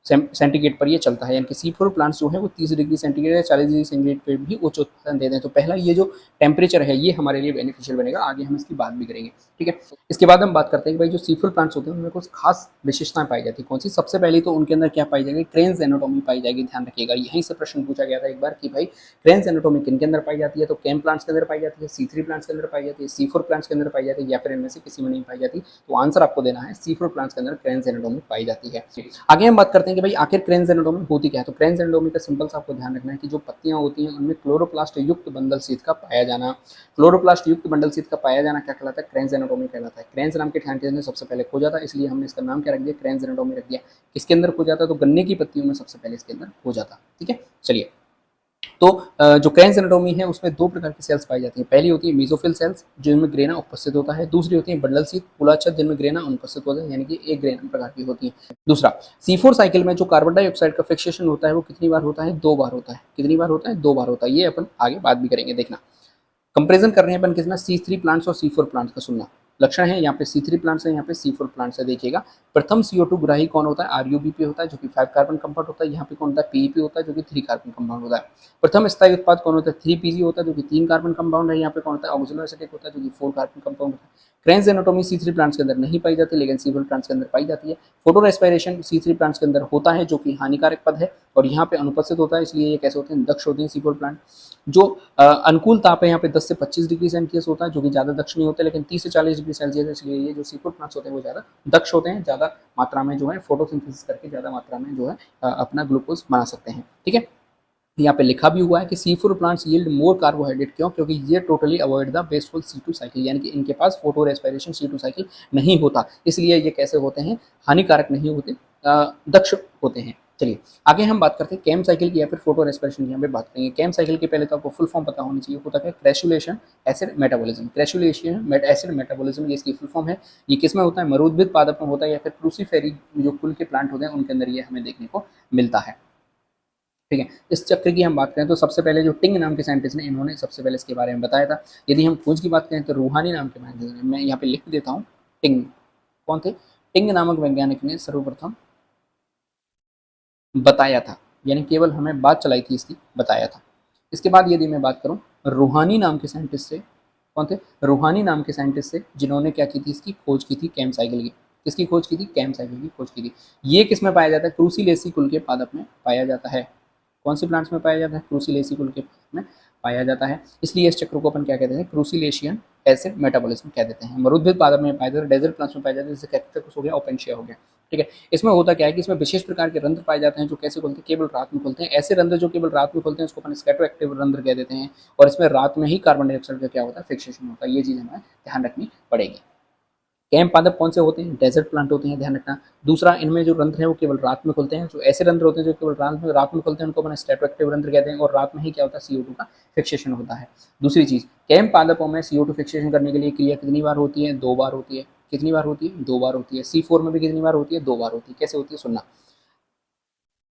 सेंटीग्रेड पर ये चलता है, यानी कि C4 प्लांट्स जो है वो 30 डिग्री सेंटीग्रेड या 40 डिग्री सेंटीग्रेड पर भी उच्च उत्पादन देते हैं। तो पहला ये जो टेम्परेचर है ये हमारे लिए बेनिफिशियल बनेगा, आगे हम इसकी बात भी करेंगे, ठीक है। इसके बाद हम बात करते हैं कि भाई जो C4 प्लांट्स होते हैं उनमें कुछ खास विशेषताएं पाई जाती है। कौन सी, सबसे पहले तो उनके अंदर क्या पाई जाएगी, क्रेन्स एनाटोमी पाई जाएगी, ध्यान रखिएगा। यहीं से प्रश्न पूछा गया था एक बार कि भाई क्रेन्स एनाटोमी किन के अंदर पाई जाती है, तो केम प्लांट्स के अंदर पाई जाती है, C3 प्लांट्स के अंदर पाई जाती है, C4 प्लांट्स के अंदर पाई जाती है, या फिर इनमें से किसी में नहीं पाई जाती। तो आंसर आपको देना है C4 प्लांट्स के अंदर क्रेन्स एनाटोमी पाई जाती है। आगे हम बात करते हैं कि भाई आखिर क्रेन्स एनाटोमी होती क्या है। तो क्रेन्स एनाटोमी का सिंपल सा आपको ध्यान रखना है कि जो पत्तियां होती हैं उनमें क्लोरोप्लास्ट युक्त बंडल शीत का पाया जाना, क्लोरोप्लास्ट युक्त बंडल शीत का पाया जाना क्या कहलाता है, क्रेन्स एनाटोमी कहलाता है। क्रेन्स नाम के साइंटिस्ट ने सबसे पहले खोजा था, इसलिए हमने इसका नाम क्या रख दिया, क्रेन्स एनाटोमी रख दिया। किसके अंदर खोजा था, तो गन्ने की पत्तियों में सबसे पहले इसके अंदर खोजा था, ठीक है। चलिए, तो जो क्रेन्स एनाटोमी है उसमें 2 प्रकार की सेल्स पाई जाती हैं। पहली होती है मेसोफिल सेल्स जिनमें ग्रेना उपस्थित होता है, दूसरी होती है बंडल शीत पुलाच्छद जिनमें ग्रेना अनुपस्थित होता है, यानी कि एक ग्रेना प्रकार की होती है। दूसरा, C4 साइकिल में जो कार्बन डाइऑक्साइड का फिक्सेशन होता है वो कितनी बार होता है, 2 बार होता है। कितनी बार होता है, 2 बार होता है। ये अपन आगे बात भी करेंगे, देखना। कंपेरिजन कर रहे हैं अपन किसना, C3 प्लांट्स और C4 प्लांट्स का। सुनना, लक्षण है यहाँ पे C3 प्लांट्स है, यहाँ पे C4 प्लांट्स है। देखिएगा, प्रथम CO2 ग्राही कौन होता है, RUBP होता है जो कि 5 कार्बन कंपाउंड होता है। यहाँ पे कौन होता है, PEP होता है जो कि 3 कार्बन कंपाउंड होता है। प्रथम स्थायी उत्पाद कौन होता है, 3PG होता है जो कि 3 कार्बन कंपाउंड है। यहाँ पे कौन होता है, ऑक्सिलो एसिटिक होता है जो कि 4 कार्बन कंपाउंड होता है। क्रेन्स एनाटोमी C3 प्लांट्स के अंदर नहीं पाई जाती, लेकिन C4 प्लांट्स के अंदर पाई जाती है। फोटो रेस्पिरेशन C3 प्लांट्स के अंदर होता है जो कि हानिकारक पद है और यहाँ पे अनुपस्थित होता है, इसलिए ये कैसे होते हैं, दक्ष होते हैं C4 प्लांट। जो अनुकूल ताप है यहाँ पे 10 से 25 डिग्री सेल्सियस होता है, जो कि ज़्यादा दक्ष नहीं होते, लेकिन 30 से 40 डिग्री सेल्सियस है, इसलिए ये जो C4 प्लांट्स होते हैं वो ज़्यादा दक्ष होते हैं, ज़्यादा मात्रा में जो है फोटोसिंथेसिस करके ज़्यादा मात्रा में जो है अपना ग्लूकोज बना सकते हैं, ठीक है। यहाँ पे लिखा भी हुआ है कि C4 प्लांट्स यील्ड मोर कार्बोहाइड्रेट, क्यों, क्योंकि ये totally avoid the wasteful C2 cycle, यानी कि इनके पास फोटो रेस्पिरेशन C2 साइकिल नहीं होता, इसलिए ये कैसे होते हैं, हानिकारक नहीं होते, दक्ष होते हैं। चलिए आगे हम बात करते हैं कैम साइकिल की या फिर फोटो रेस्पिरेशन की। यहाँ पे बात करेंगे कैम साइकिल के, पहले तो आपको फुल फॉर्म पता होनी चाहिए, होता है क्रैसुलेशन एसिड मेटाबॉलिज्म। क्रैसुलेशन एसिड मेटाबॉलिज्म ये इसकी फुल फॉर्म है। ये किस में होता है, मरुद्भिद पादप में होता है या फिर क्रूसीफेरी जो कुल के प्लांट होते हैं उनके अंदर ये हमें देखने को मिलता है, ठीक है। इस चक्र की हम बात करें तो सबसे पहले जो टिंग नाम के साइंटिस्ट ने, इन्होंने सबसे पहले इसके बारे में बताया था। यदि हम खोज की बात करें तो रूहानी नाम के वैज्ञानिक, मैं यहाँ पे लिख देता हूँ, टिंग कौन थे, टिंग नामक वैज्ञानिक ने सर्वप्रथम बताया था, यानी केवल हमें बात चलाई थी इसकी, बताया था। इसके बाद यदि मैं बात करूँ रूहानी नाम के साइंटिस्ट से, कौन थे, रूहानी नाम के साइंटिस्ट से, जिन्होंने क्या की थी, इसकी खोज की थी, कैम साइकिल की। किसकी खोज की थी, कैम साइकिल की खोज की थी। ये किस में पाया जाता है, क्रूसीलेसी कुल के पादप में पाया जाता है। कौन से प्लांट्स में पाया जाता है, क्रूसीलेसी कुल के पादप में पाया जाता है। इसलिए इस चक्र को अपन क्या कहते हैं, क्रूसीलेशियन एसिड मेटाबॉलिज्म कह देते हैं। मरुद्भिद पादप में पाया जाता है, डेजर्ट प्लांट्स में पाया जाता है, जैसे कैक्टस हो गया, ओपेनशिया हो गया, ठीक है। इसमें होता क्या है कि इसमें विशेष प्रकार के रंध्र पाए जाते हैं जो कैसे खुलते हैं, केवल रात में खुलते हैं। ऐसे रंध्र जो केवल रात में खुलते हैं उसको अपन स्कैटोएक्टिव रंध्र कह देते हैं, और इसमें रात में ही कार्बन डाइऑक्साइड का क्या होता है, फिक्सेशन होता है। ये चीज़ हमें ध्यान रखनी पड़ेगी। कैम पादप कौन से होते हैं, डेजर्ट प्लांट होते हैं, ध्यान रखना। दूसरा, इनमें जो रंध्र है वो केवल रात में खुलते हैं। जो ऐसे रंध्र होते हैं जो केवल रात में खुलते हैं उनको अपन स्टेटोएक्टिव रंध्र कहते हैं, और रात में ही क्या होता है, CO2 का फिक्सेशन होता है। दूसरी चीज, कैम पादपों में CO2 फिक्सेशन करने के लिए क्रिया कितनी बार होती है, 2 बार होती है। कितनी बार होती है, 2 बार होती है। C4 में भी कितनी बार होती है, 2 बार होती है। कैसे होती है, सुनना।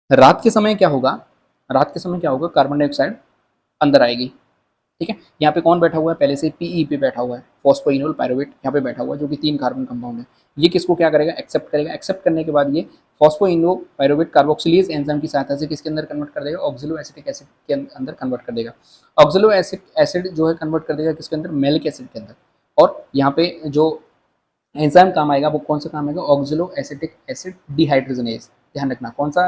रात के समय क्या होगा, रात के समय क्या होगा, कार्बन डाइऑक्साइड अंदर आएगी, ठीक है। यहाँ पे कौन बैठा हुआ है, पहले से PEP बैठा हुआ है, फॉस्फोइनोल पायरुवेट यहाँ पे बैठा हुआ है, जो कि 3 कार्बन कंपाउंड है। ये किसको क्या करेगा, एक्सेप्ट करेगा। एक्सेप्ट करने के बाद ये फॉस्फोइनोल पायरुवेट कार्बोक्सिलेज एंजाइम की सहायता से किसके अंदर कन्वर्ट कर देगा, ऑक्सिलो एसिटिक एसिड के अंदर कन्वर्ट कर देगा। ऑक्सिलो एसिड जो है कन्वर्ट कर देगा किसके अंदर, मैलिक एसिड के अंदर। और यहाँ पे जो एंजाइम काम आएगा वो कौन सा काम आएगा, ऑक्सिलो एसिटिक एसिड डिहाइड्रोजनेज। ध्यान रखना कौन सा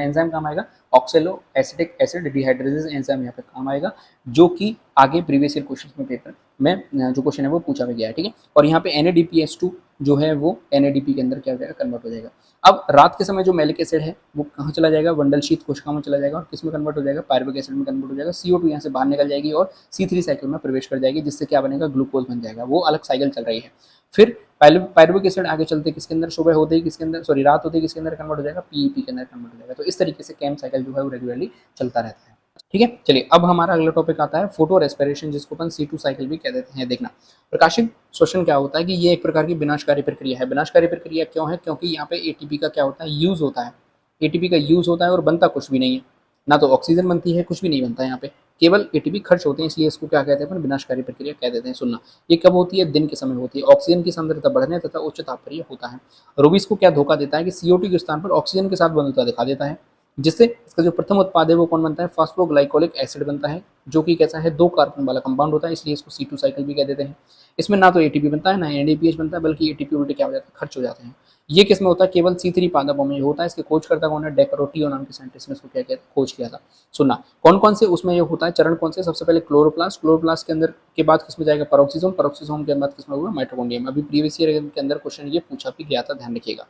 एंजाइम काम आएगा, oxalo acetic acid dehydrogenase enzyme यहाँ पे काम आएगा, जो कि आगे प्रीवियस ईयर क्वेश्चन में पेपर में जो क्वेश्चन है वो पूछा भी गया है, ठीक है। और यहाँ पे NADPH2 जो है वो NADP के अंदर क्या हो जाएगा, कन्वर्ट हो जाएगा। अब रात के समय जो मैलिक एसिड है वो कहाँ चला जाएगा, वंडल शीत कोशिकाओं में चला जाएगा, और किस में कन्वर्ट हो जाएगा, पायरुविक एसिड में कन्वर्ट हो जाएगा। CO2 यहाँ से बाहर निकल जाएगी और C3 साइकिल में प्रवेश कर जाएगी, जिससे क्या बनेगा, ग्लूकोज बन जाएगा। वो अलग साइकिल चल रही है। फिर पायरुविक एसिड आगे चलते किसके अंदर, सुबह होते ही किसके अंदर, सॉरी रात होते ही किसके अंदर कन्वर्ट हो जाएगा, पीईपी के अंदर कन्वर्ट हो जाएगा। तो इस तरीके से केम साइकिल जो है वो रेगुलरली चलता रहता है। ठीक है, चलिए अब हमारा अगला टॉपिक आता है फोटो रेस्पिरेशन, जिसको अपन C2 साइकिल भी कह देते हैं। देखना, प्रकाशिक श्वसन क्या होता है कि ये एक प्रकार की विनाशकारी प्रक्रिया है। विनाशकारी प्रक्रिया क्यों है, क्योंकि यहाँ पे एटीपी का क्या होता है, यूज होता है। एटीपी का यूज होता है और बनता कुछ भी नहीं है, ना तो ऑक्सीजन बनती है, कुछ भी नहीं बनता है यहाँ पे, केवल एटीपी खर्च होते हैं, इसलिए इसको क्या कहते हैं अपन, विनाशकारी प्रक्रिया कह देते हैं। सुनना, ये कब होती है, दिन के समय होती है, ऑक्सीजन की सांद्रता बढ़ने तथा उच्च ताप पर ये होता है। रूबीज को क्या धोखा देता है कि CO2 के स्थान पर ऑक्सीजन के साथ बंधुता दिखा देता है, जिससे इसका जो प्रथम उत्पाद है वो कौन बनता है, फास्फोग्लाइकोलिक एसिड बनता है, जो कि कैसा है, 2 कार्बन वाला कंपाउंड होता है, इसलिए इसको C2 साइकिल भी कह देते हैं। इसमें ना तो एटीपी बनता है ना एनएडीपीएच बनता है, बल्कि एटीपी उल्टे क्या हो जाता है, खर्च हो जाते हैं। ये किसमें होता है, केवल C3 पादपों में होता है। इसके खोजकर्ता कौन है, डेकरोटियो नाम के साइंटिस्ट ने इसको क्या किया, खोज किया था। सुनना, कौन कौन से उसमें ये होता है, चरण कौन से, सबसे पहले क्लोरोप्लास्ट, क्लोरोप्लास्ट के अंदर के बाद किसमें जाएगा, पेरोक्सिसोम, पेरोक्सिसोम के बाद किसमें होगा, माइटोकॉन्ड्रियम। अभी प्रीवियस ईयर के अंदर क्वेश्चन ये पूछा भी गया था, ध्यान रखिएगा।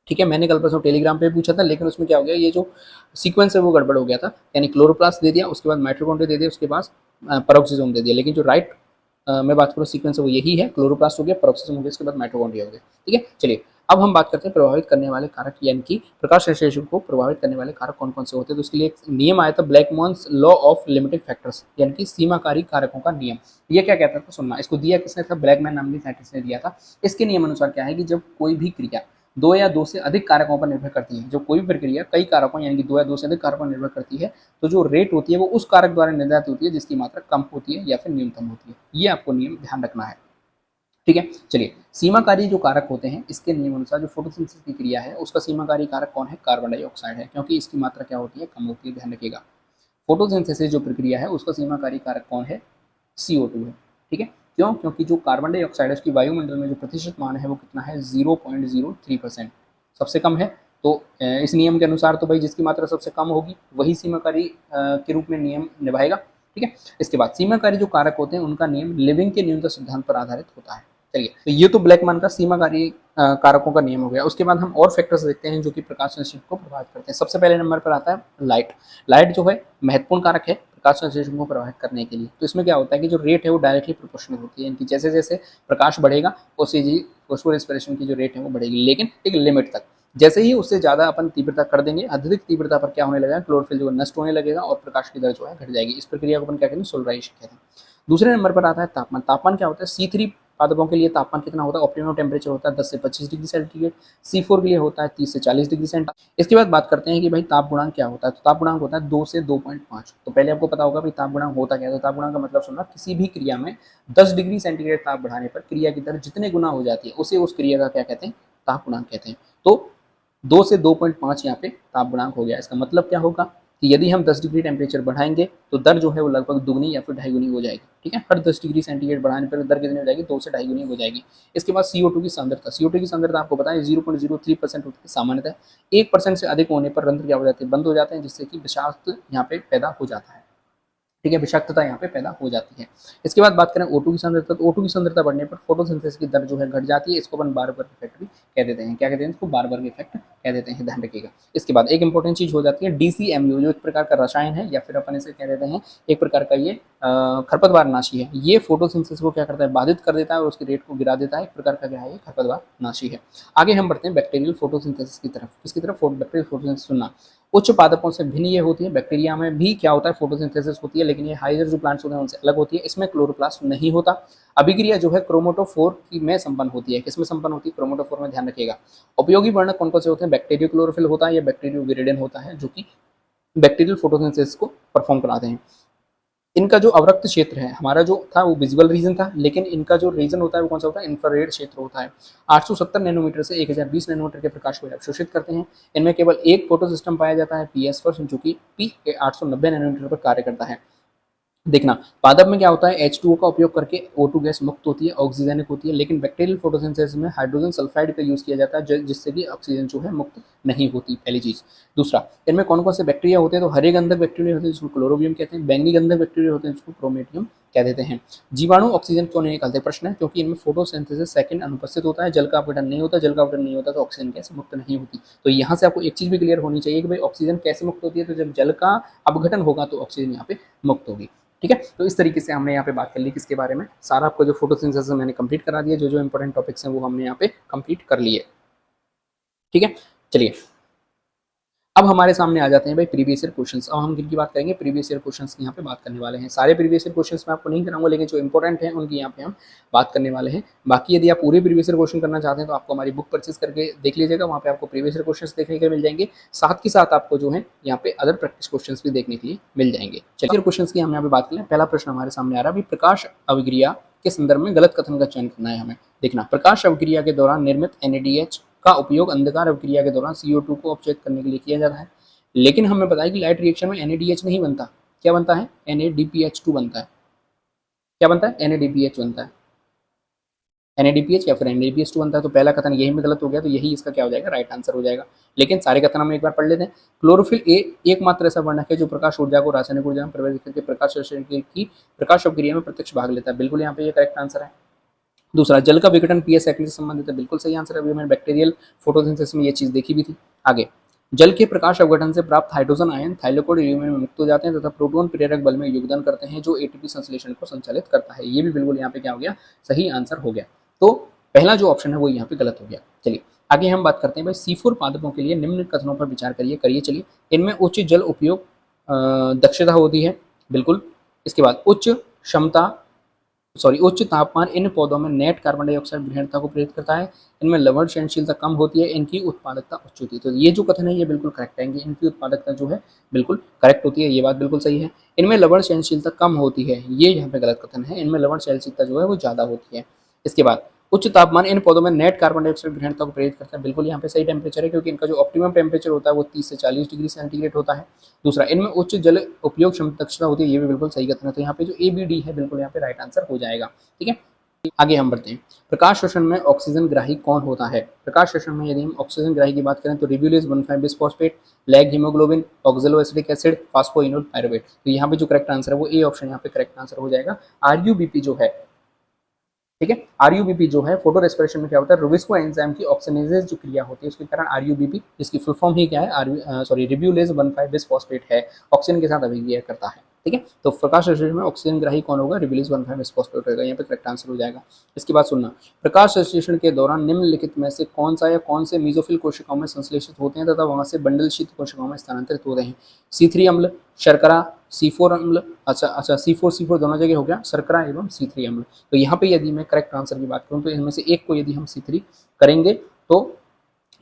ठीक है, मैंने कल परसों टेलीग्राम पे पूछा था, लेकिन उसमें क्या हो गया, ये जो सीक्वेंस है वो गड़बड़ हो गया था, यानी क्लोरोप्लास्ट दे दिया, उसके बाद माइटोकॉन्ड्रिया दे दिया, उसके बाद पेरोक्सिसोम दे दिया, लेकिन जो राइट मैं बात करूँ सीक्वेंस है वो यही है, क्लोरोप्लास्ट हो गया, पेरोक्सिसोम हो गया, इसके बाद माइटोकॉन्ड्रिया हो गया। ठीक है, चलिए अब हम बात करते हैं प्रभावित करने वाले कारक, यानी कि प्रकाश संश्लेषण को प्रभावित करने वाले कारक कौन कौन से होते हैं। तो उसके लिए एक नियम आया था, ब्लैकमॉन्स लॉ ऑफ लिमिटिंग फैक्टर्स, यानी कि सीमाकारी कारकों का नियम। ये क्या कहता था, सुनना, इसको दिया किसने था, ब्लैकमैन नाम के साइंटिस्ट ने दिया था। इसके नियम अनुसार क्या है कि जब कोई भी क्रिया 2 या 2 से अधिक कारकों पर निर्भर करती है, जो कोई भी प्रक्रिया कई कारकों यानी कि 2 या 2 से अधिक कारकों पर निर्भर करती है, तो जो रेट होती है वो उस कारक द्वारा निर्धारित होती है जिसकी मात्रा कम होती है या फिर न्यूनतम होती है। ये आपको नियम ध्यान रखना है। ठीक है, चलिए सीमाकारी जो कारक होते हैं, इसके नियम अनुसार जो फोटोसिंथेसिस की क्रिया है उसका सीमाकारी कारक कौन है, कार्बन डाइऑक्साइड है, क्योंकि इसकी मात्रा क्या होती है, कम होती है, ध्यान रखिएगा। फोटोसिंथेसिस जो प्रक्रिया है उसका सीमाकारी कारक कौन है, CO2 है। ठीक है, क्यों, क्योंकि जो कार्बन डाइऑक्साइड है उसकी वायुमंडल में जो प्रतिशत मान है वो कितना है, 0.03%, सबसे कम है। तो इस नियम के अनुसार तो भाई जिसकी मात्रा सबसे कम होगी वही सीमाकारी के रूप में नियम निभाएगा। ठीक है, इसके बाद सीमाकारी जो कारक होते हैं उनका नियम लिविंग के न्यूनतम सिद्धांत पर आधारित होता है। चलिए, तो ये तो ब्लैकमैन का सीमाकारी कारकों का नियम हो गया। उसके बाद हम और फैक्टर्स देखते हैं जो कि प्रकाश संश्लेषण को प्रभावित करते हैं। सबसे पहले नंबर पर आता है लाइट। लाइट जो है महत्वपूर्ण कारक है प्रकाश संश्लेषण को प्रभावित करने के लिए। तो इसमें क्या होता है कि जो रेट है वो डायरेक्टली प्रोपोर्शनल होती है, यानी कि जैसे जैसे प्रकाश बढ़ेगा उससे जी फोस्फो रेस्पिरेशन की जो रेट है वो बढ़ेगी, लेकिन एक लिमिट तक। जैसे ही उससे ज़्यादा अपन तीव्रता कर देंगे, अत्यधिक तीव्रता पर क्या होने लगेगा, क्लोरोफिल जो नष्ट होने लगेगा और प्रकाश की दर जो है घट जाएगी। इस प्रक्रिया को अपन क्या कहते हैं, सोलराइजेशन कहते हैं। दूसरे नंबर पर आता है तापमान। तापमान क्या होता है, C3 पादपों के लिए तापमान कितना होता है, ऑप्टिमम टेम्परेचर होता है 10 से 25 डिग्री सेंटीग्रेड। C4 के लिए होता है 30 से 40 डिग्री सेंटीग्रेड। इसके बाद बात करते हैं कि भाई ताप गुणांक क्या होता है। तो ताप गुणांक होता है 2 से 2.5। तो पहले आपको पता होगा भाई ताप गुणांक होता क्या है। तो ताप गुणांक का मतलब सुनना, किसी भी क्रिया में 10 डिग्री सेंटीग्रेड ताप बढ़ाने पर क्रिया की दर जितने गुना हो जाती है उसे उस क्रिया का क्या कहते हैं, ताप गुणांक कहते हैं। तो 2 से 2.5 यहाँ पे ताप गुणांक हो गया। इसका मतलब क्या होगा कि यदि हम 10 डिग्री टेम्परेचर बढ़ाएंगे तो दर जो है वो लगभग दुगनी या फिर ढाई गुनी हो जाएगी। ठीक है, हर 10 डिग्री सेंटीग्रेड बढ़ाने पर दर कितनी हो जाएगी, 2 से ढाई गुनी हो जाएगी। इसके बाद CO2 की सांद्रता। CO2 की सांद्रता आपको पता है 0.03% होती है सामान्यतः। 1% से अधिक होने पर रंध्र क्या हो जाते हैं, बंद हो जाते हैं, जिससे कि विषाक्त यहाँ पे पैदा हो जाता है। ठीक है, विषाक्तता यहाँ पे पैदा हो जाती है। इसके बाद बात करें O2 की सांद्रता। तो O2 की सांद्रता बढ़ने पर फोटोसिंथेसिस की दर जो है घट जाती है। इसको अपन बारबर्ग इफेक्ट भी कह देते हैं। क्या कहते हैं इसको, बारबर्ग इफेक्ट कह देते हैं, ध्यान रखिएगा। इसके बाद एक इंपॉर्टेंट चीज हो जाती है DCMU, जो एक प्रकार का रसायन है या फिर अपन इसे कह देते हैं एक प्रकार का ये खरपतवार नाशी है। ये फोटोसिंथेसिस को क्या करता है, बाधित कर देता है और उसकी रेट को गिरा देता है। एक प्रकार का क्या है, ये खरपतवार नाशी है। आगे हम बढ़ते हैं बैक्टीरियल फोटोसिंथेसिस की तरफ। किसकी तरफ, बैक्टीरियल फोटोसिंथेसिस। सुनना, उच्च पादपों से भिन्न ये होती है। बैक्टीरिया में भी क्या होता है, फोटोसिंथेसिस होती है, लेकिन ये हाइयर जो प्लांट्स होते हैं उनसे अलग होती है। इसमें क्लोरोप्लास्ट नहीं होता। अभिक्रिया जो है क्रोमोटोफोर की में संपन्न होती है। किसमें संपन्न होती है, क्रोमोटोफोर में, ध्यान रखिएगा। उपयोगी वर्णक कौन कौन से होते हैं, बैक्टीरियो क्लोरोफिल होता है या बैक्टीरियो विरिडेन होता है, जो कि बैक्टीरियल फोटोसिंथेसिस को परफॉर्म कराते हैं। इनका जो अवरक्त क्षेत्र है, हमारा जो था वो विजुअल रीजन था, लेकिन इनका जो रीजन होता है वो कौन सा होता है, इंफ्रारेड क्षेत्र होता है। 870 नैनोमीटर से 1020 नैनोमीटर के प्रकाश को अवशोषित करते हैं। इनमें केवल एक फोटो सिस्टम पाया जाता है, PS फर्स्ट, जो कि P890 नैनोमीटर पर कार्य करता है। देखना, पादप में क्या होता है, H2O का उपयोग करके O2 गैस मुक्त होती है, ऑक्सीजनिक होती है, लेकिन बैक्टीरियल फोटोसिंथेसिस में हाइड्रोजन सल्फाइड का यूज किया जाता है, जिससे कि ऑक्सीजन जो है मुक्त नहीं होती, पहली चीज। दूसरा, इनमें कौन कौन से बैक्टीरिया होते हैं, तो हरे गंधक बैक्टीरिया होते हैं जिसको क्लोरोबियम कहते हैं, बैंगनी गंधक बैक्टीरिया होते हैं जिसको क्रोमेटियम कह देते हैं। जीवाणु ऑक्सीजन क्यों नहीं निकालते, प्रश्न है, क्योंकि इनमें फोटोसिंथेसिस सेकंड अनुपस्थित होता है, जल का अपघटन नहीं होता, जल का अपघटन नहीं होता तो ऑक्सीजन गैस मुक्त नहीं होती। तो यहाँ से आपको एक चीज भी क्लियर होनी चाहिए कि भाई ऑक्सीजन कैसे मुक्त होती है, तो जब जल का अपघटन होगा तो ऑक्सीजन यहाँ पे मुक्त होगी। ठीक है। तो इस तरीके से हमने यहाँ पे बात कर ली किसके बारे में, सारा आपको जो फोटोसिंथेसिस मैंने कंप्लीट करा दिया, जो जो इंपॉर्टेंट टॉपिक्स हैं वो हमने यहाँ पे कंप्लीट कर लिए। ठीक है, चलिए अब हमारे सामने आ जाते हैं भाई प्रीवियस ईयर क्वेश्चंस। अब हम किनकी बात करेंगे, प्रीवियस ईयर क्वेश्चंस की यहाँ पे बात करने वाले हैं। सारे प्रीवियस ईयर क्वेश्चंस मैं आपको नहीं कराऊंगा, लेकिन जो इंपॉर्टेंट है उनकी यहाँ पे हम बात करने वाले हैं। बाकी यदि आप पूरे प्रीवियस ईयर क्वेश्चन करना चाहते हैं तो आपको हमारी बुक परचेज करके देख लीजिएगा, वहाँ पे आपको प्रीवियस ईयर क्वेश्चन देखने के मिल जाएंगे, साथ ही साथ आपको जो है यहाँ पे अदर प्रैक्टिस क्वेश्चन भी देखने के लिए मिल जाएंगे। चलिए क्वेश्चन की हम यहाँ पे बात करें। पहला प्रश्न हमारे सामने आ रहा है, प्रकाश अवक्रिया के संदर्भ में गलत कथन का चयन करना है हमें। देखना, प्रकाश अवक्रिया के दौरान निर्मित NADH का उपयोग अंधकार अवक्रिया के दौरान CO2 को अपचयित करने के लिए किया जाता है, लेकिन हमें पता है कि लाइट रिएक्शन में NADH नहीं बनता। क्या बनता है, NADPH2 बनता है। क्या बनता है, NADPH बनता है, NADPH या फिर NADPH2 बनता है। तो पहला कथन यही में गलत हो गया, तो यही इसका क्या हो जाएगा, राइट आंसर हो जाएगा। लेकिन सारे कथन हम एक बार पढ़ लेते हैं। क्लोरोफिल ए एकमात्र ऐसा वर्णक है जो प्रकाश ऊर्जा को रासायनिक ऊर्जा में परिवर्तित करके प्रकाश संश्लेषण की प्रकाश अवक्रिया में प्रत्यक्ष भाग लेता है। बिल्कुल यहाँ पे ये करेक्ट आंसर है। दूसरा, जल का विघटन PS सेकंड से संबंधित है। बिल्कुल सही आंसर है, अभी मैंने बैक्टीरियल फोटोसिंथेसिस में ये चीज देखी भी थी। आगे, जल के प्रकाश अवघटन से प्राप्त हाइड्रोजन आयन थाइलाकोइड यूरेनियम में मुक्त हो जाते हैं तथा प्रोटॉन प्रेरक बल में योगदान करते हैं जो ATP संश्लेषण को संचालित करता है। ये भी बिल्कुल यहाँ पे क्या हो गया, सही आंसर हो गया। तो पहला जो ऑप्शन है वो यहाँ पे गलत हो गया। चलिए आगे हम बात करते हैं भाई C4 पादपों के लिए निम्न कथनों पर विचार करिए। चलिए, इनमें उच्च जल उपयोग दक्षता होती है, बिल्कुल। इसके बाद उच्च तापमान इन पौधों में नेट कार्बन डाइऑक्साइड ग्रहणता को प्रेरित करता है, इनमें लवण सहनशीलता कम होती है, इनकी उत्पादकता उच्च होती है। तो ये जो कथन है ये बिल्कुल करेक्ट है, इनकी उत्पादकता जो है बिल्कुल करेक्ट होती है, ये बात बिल्कुल सही है। इनमें लवण सहनशीलता कम होती है, ये यहाँ पे गलत कथन है, इनमें लवण सहनशीलता जो है वो ज्यादा होती है। इसके बाद, उच्च तापमान इन पौधों में नेट कार्बन डाइऑक्साइड ग्रहणता को प्रेरित करता है। बिल्कुल यहाँ पे सही टेम्परेचर है, क्योंकि इनका जो ऑप्टिमम टेम्परेचर होता है वो 30 से 40 डिग्री सेंटीग्रेड होता है। दूसरा, इनमें उच्च जल उपयोग दक्षता होती है, ये भी बिल्कुल सही कथन है। तो यहाँ पे जो ABD है बिल्कुल यहाँ पे राइट आंसर हो जाएगा। ठीक है, आगे हम बढ़ते हैं। प्रकाश शोषण में ऑक्सीजन ग्राही कौन होता है। प्रकाश शोषण में यदि हम ऑक्सीजन ग्राही की बात करें तो ribulose 1,5 bisphosphate, leg haemoglobin, oxaloacetic acid, phosphoenolpyruvate. तो यहाँ पे जो करेक्ट आंसर है वो ए ऑप्शन यहाँ पे करेक्ट आंसर हो जाएगा। RUBP जो है, ठीक है, RUBP जो है फोटो रेस्पिरेशन में क्या होता है, रुबिस्को एंजाइम की ऑक्सीजनेज जो क्रिया होती है उसके कारण RUBP, इसकी फुल फॉर्म ही क्या है, रिब्यूलेज 1,5 बिस्फॉस्फेट है, ऑक्सीजन के साथ अभिक्रिया करता है। ठीक है, तो प्रकाश संश्लेषण में ऑक्सीजन ग्राही कौन होगा, रिब्यूलेज 1,5 बिस्फॉस्फेट होगा, यहाँ पे करेक्ट आंसर हो जाएगा। इसके बाद सुनना, प्रकाश संश्लेषण के दौरान निम्नलिखित में से कौन सा या कौन से मेसोफिल कोशिकाओं में संश्लेषित होते हैं तथा वहां से बंडल शीत कोशिकाओं में स्थानांतरित होते हैं। C3 अम्ल, शर्करा, C4 अम्ल, अच्छा C4 दोनों जगह हो गया, शर्करा एवं C3 अम्ल। तो यहाँ पे यदि मैं करेक्ट आंसर की बात करूँ तो इनमें से एक को यदि हम C3 करेंगे तो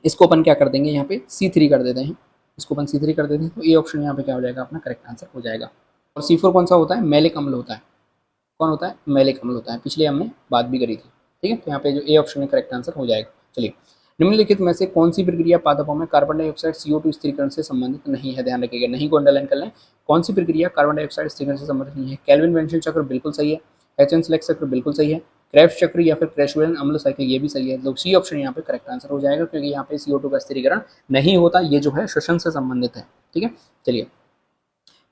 इसको अपन क्या कर देंगे, यहाँ पे C3 कर देते हैं, इसको अपन C3 कर देते हैं, तो ये ऑप्शन यहाँ पे क्या हो जाएगा, अपना करेक्ट आंसर हो जाएगा। और C4 कौन सा होता है, मैलिक अम्ल होता है। कौन होता है, मैलिक अम्ल होता है, पिछले हमने बात भी करी थी। ठीक है, तो यहाँ पे जो ए ऑप्शन में करेक्ट आंसर हो जाएगा। चलिए, निम्नलिखित में से कौन सी प्रक्रिया पादपों में कार्बन डाइऑक्साइड CO2 स्थिरीकरण से संबंधित नहीं है, ध्यान रखिएगा, नहीं को अंडरलाइन कर लें। कौन सी प्रक्रिया कार्बन डाइऑक्साइड स्थिरीकरण से संबंधित नहीं है, कैल्विन बेंशन चक्र बिल्कुल सही है, HN सेलेक्ट चक्र बिल्कुल सही है, क्रेब्स चक्र या फिर क्रैशवेल अम्ल साइकिल ये भी सही है। तो सी ऑप्शन यहाँ पे करेक्ट आंसर हो जाएगा, क्योंकि यहाँ पे CO2 का स्थिरीकरण नहीं होता, ये जो है श्वसन से संबंधित है। ठीक है, चलिए,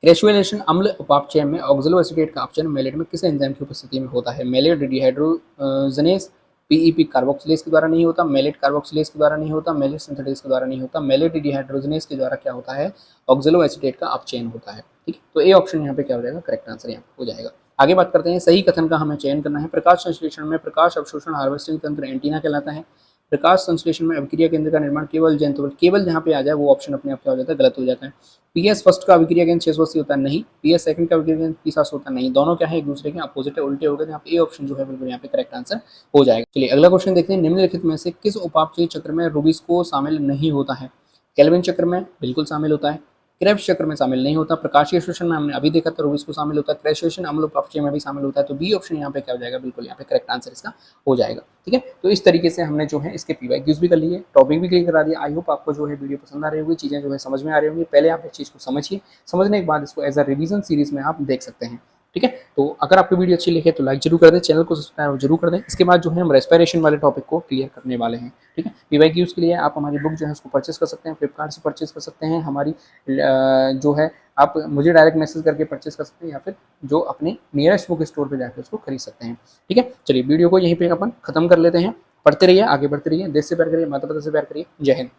क्रैशुलेशन अम्ल उपापचय में ऑक्सलो एसीटेट का अपचयन मेलेट में किस एंजाइम की उपस्थिति में होता है, मेलेट डिहाइड्रोजनेस PEP कार्बोक्सिलेज के द्वारा नहीं होता, मेलेट कार्बोक्सिलेज के द्वारा नहीं होता, मेलेट सिंथेटेज के द्वारा नहीं होता, मेलेट डिहाइड्रोजनेस के द्वारा क्या होता है, ऑक्सलो एसीटेट का अपचयन होता है। ठीक है, तो ए ऑप्शन यहाँ पे क्या हो जाएगा, करेक्ट आंसर यहाँ पे हो जाएगा। आगे बात करते हैं, सही कथन का हमें चयन करना है। प्रकाश संश्लेषण में प्रकाश अवशोषण हार्वेस्टिंग तंत्र एंटीना कहलाता है। प्रकाश संश्लेषण में अभिक्रिया केंद्र का निर्माण केवल जंतु, केवल जहाँ पे आ जाए वो ऑप्शन अपने आप क्या हो जाता है, गलत हो जाता है। PS फर्स्ट का अभिक्रिया केंद्र 680 होता है, नहीं। PS सेकंड का अभिक्रिया केंद्र 30 होता है, नहीं। दोनों क्या है, एक दूसरे के अपोजिट है, उल्टे हो गए। यहाँ पे ए ऑप्शन जो है बिल्कुल यहाँ पे करेक्ट आंसर हो जाएगा। चलिए अगला क्वेश्चन देखते हैं, निम्नलिखित में से किस उपापचयी चक्र में रुबिस्को शामिल नहीं होता है। केल्विन चक्र में बिल्कुल शामिल होता है, क्रेब्स चक्र में शामिल नहीं होता, प्रकाशीय शोषण में हमने अभी देखा था रुबिस्को शामिल होता है, क्रैशुलेशन अम्ल उपापचय में भी शामिल होता है। तो बी ऑप्शन यहाँ पे क्या हो जाएगा, बिल्कुल यहाँ पे करेक्ट आंसर इसका हो जाएगा। ठीक है, तो इस तरीके से हमने जो है इसके PYQs भी कर लिए, टॉपिक भी क्लियर करा दिया। आई होप आपको जो है वीडियो पसंद आ रही होगी, चीज़ें जो है समझ में आ रही होंगी। पहले आप इस चीज़ को समझिए, समझने के बाद इसको एज अ रिवीजन सीरीज में आप देख सकते हैं। ठीक है, तो अगर आपको वीडियो अच्छी लगे तो लाइक जरूर कर दें, चैनल को सब्सक्राइब जरूर कर दें। इसके बाद जो है हम रेस्पिरेशन वाले टॉपिक को क्लियर करने वाले हैं। ठीक है, PYQs के लिए आप हमारी बुक जो है उसको परचेस कर सकते हैं, फ्लिपकार्ट से परचेस कर सकते हैं, हमारी जो है आप मुझे डायरेक्ट मैसेज करके परचेस कर सकते हैं, या फिर जो अपने नियरेस्ट बुक स्टोर पे जाकर उसको खरीद सकते हैं। ठीक है, चलिए वीडियो को यहीं पे अपन खत्म कर लेते हैं। पढ़ते रहिए, आगे बढ़ते रहिए, देश से प्यार करिए, माता पिता से प्यार करिए। जय हिंद।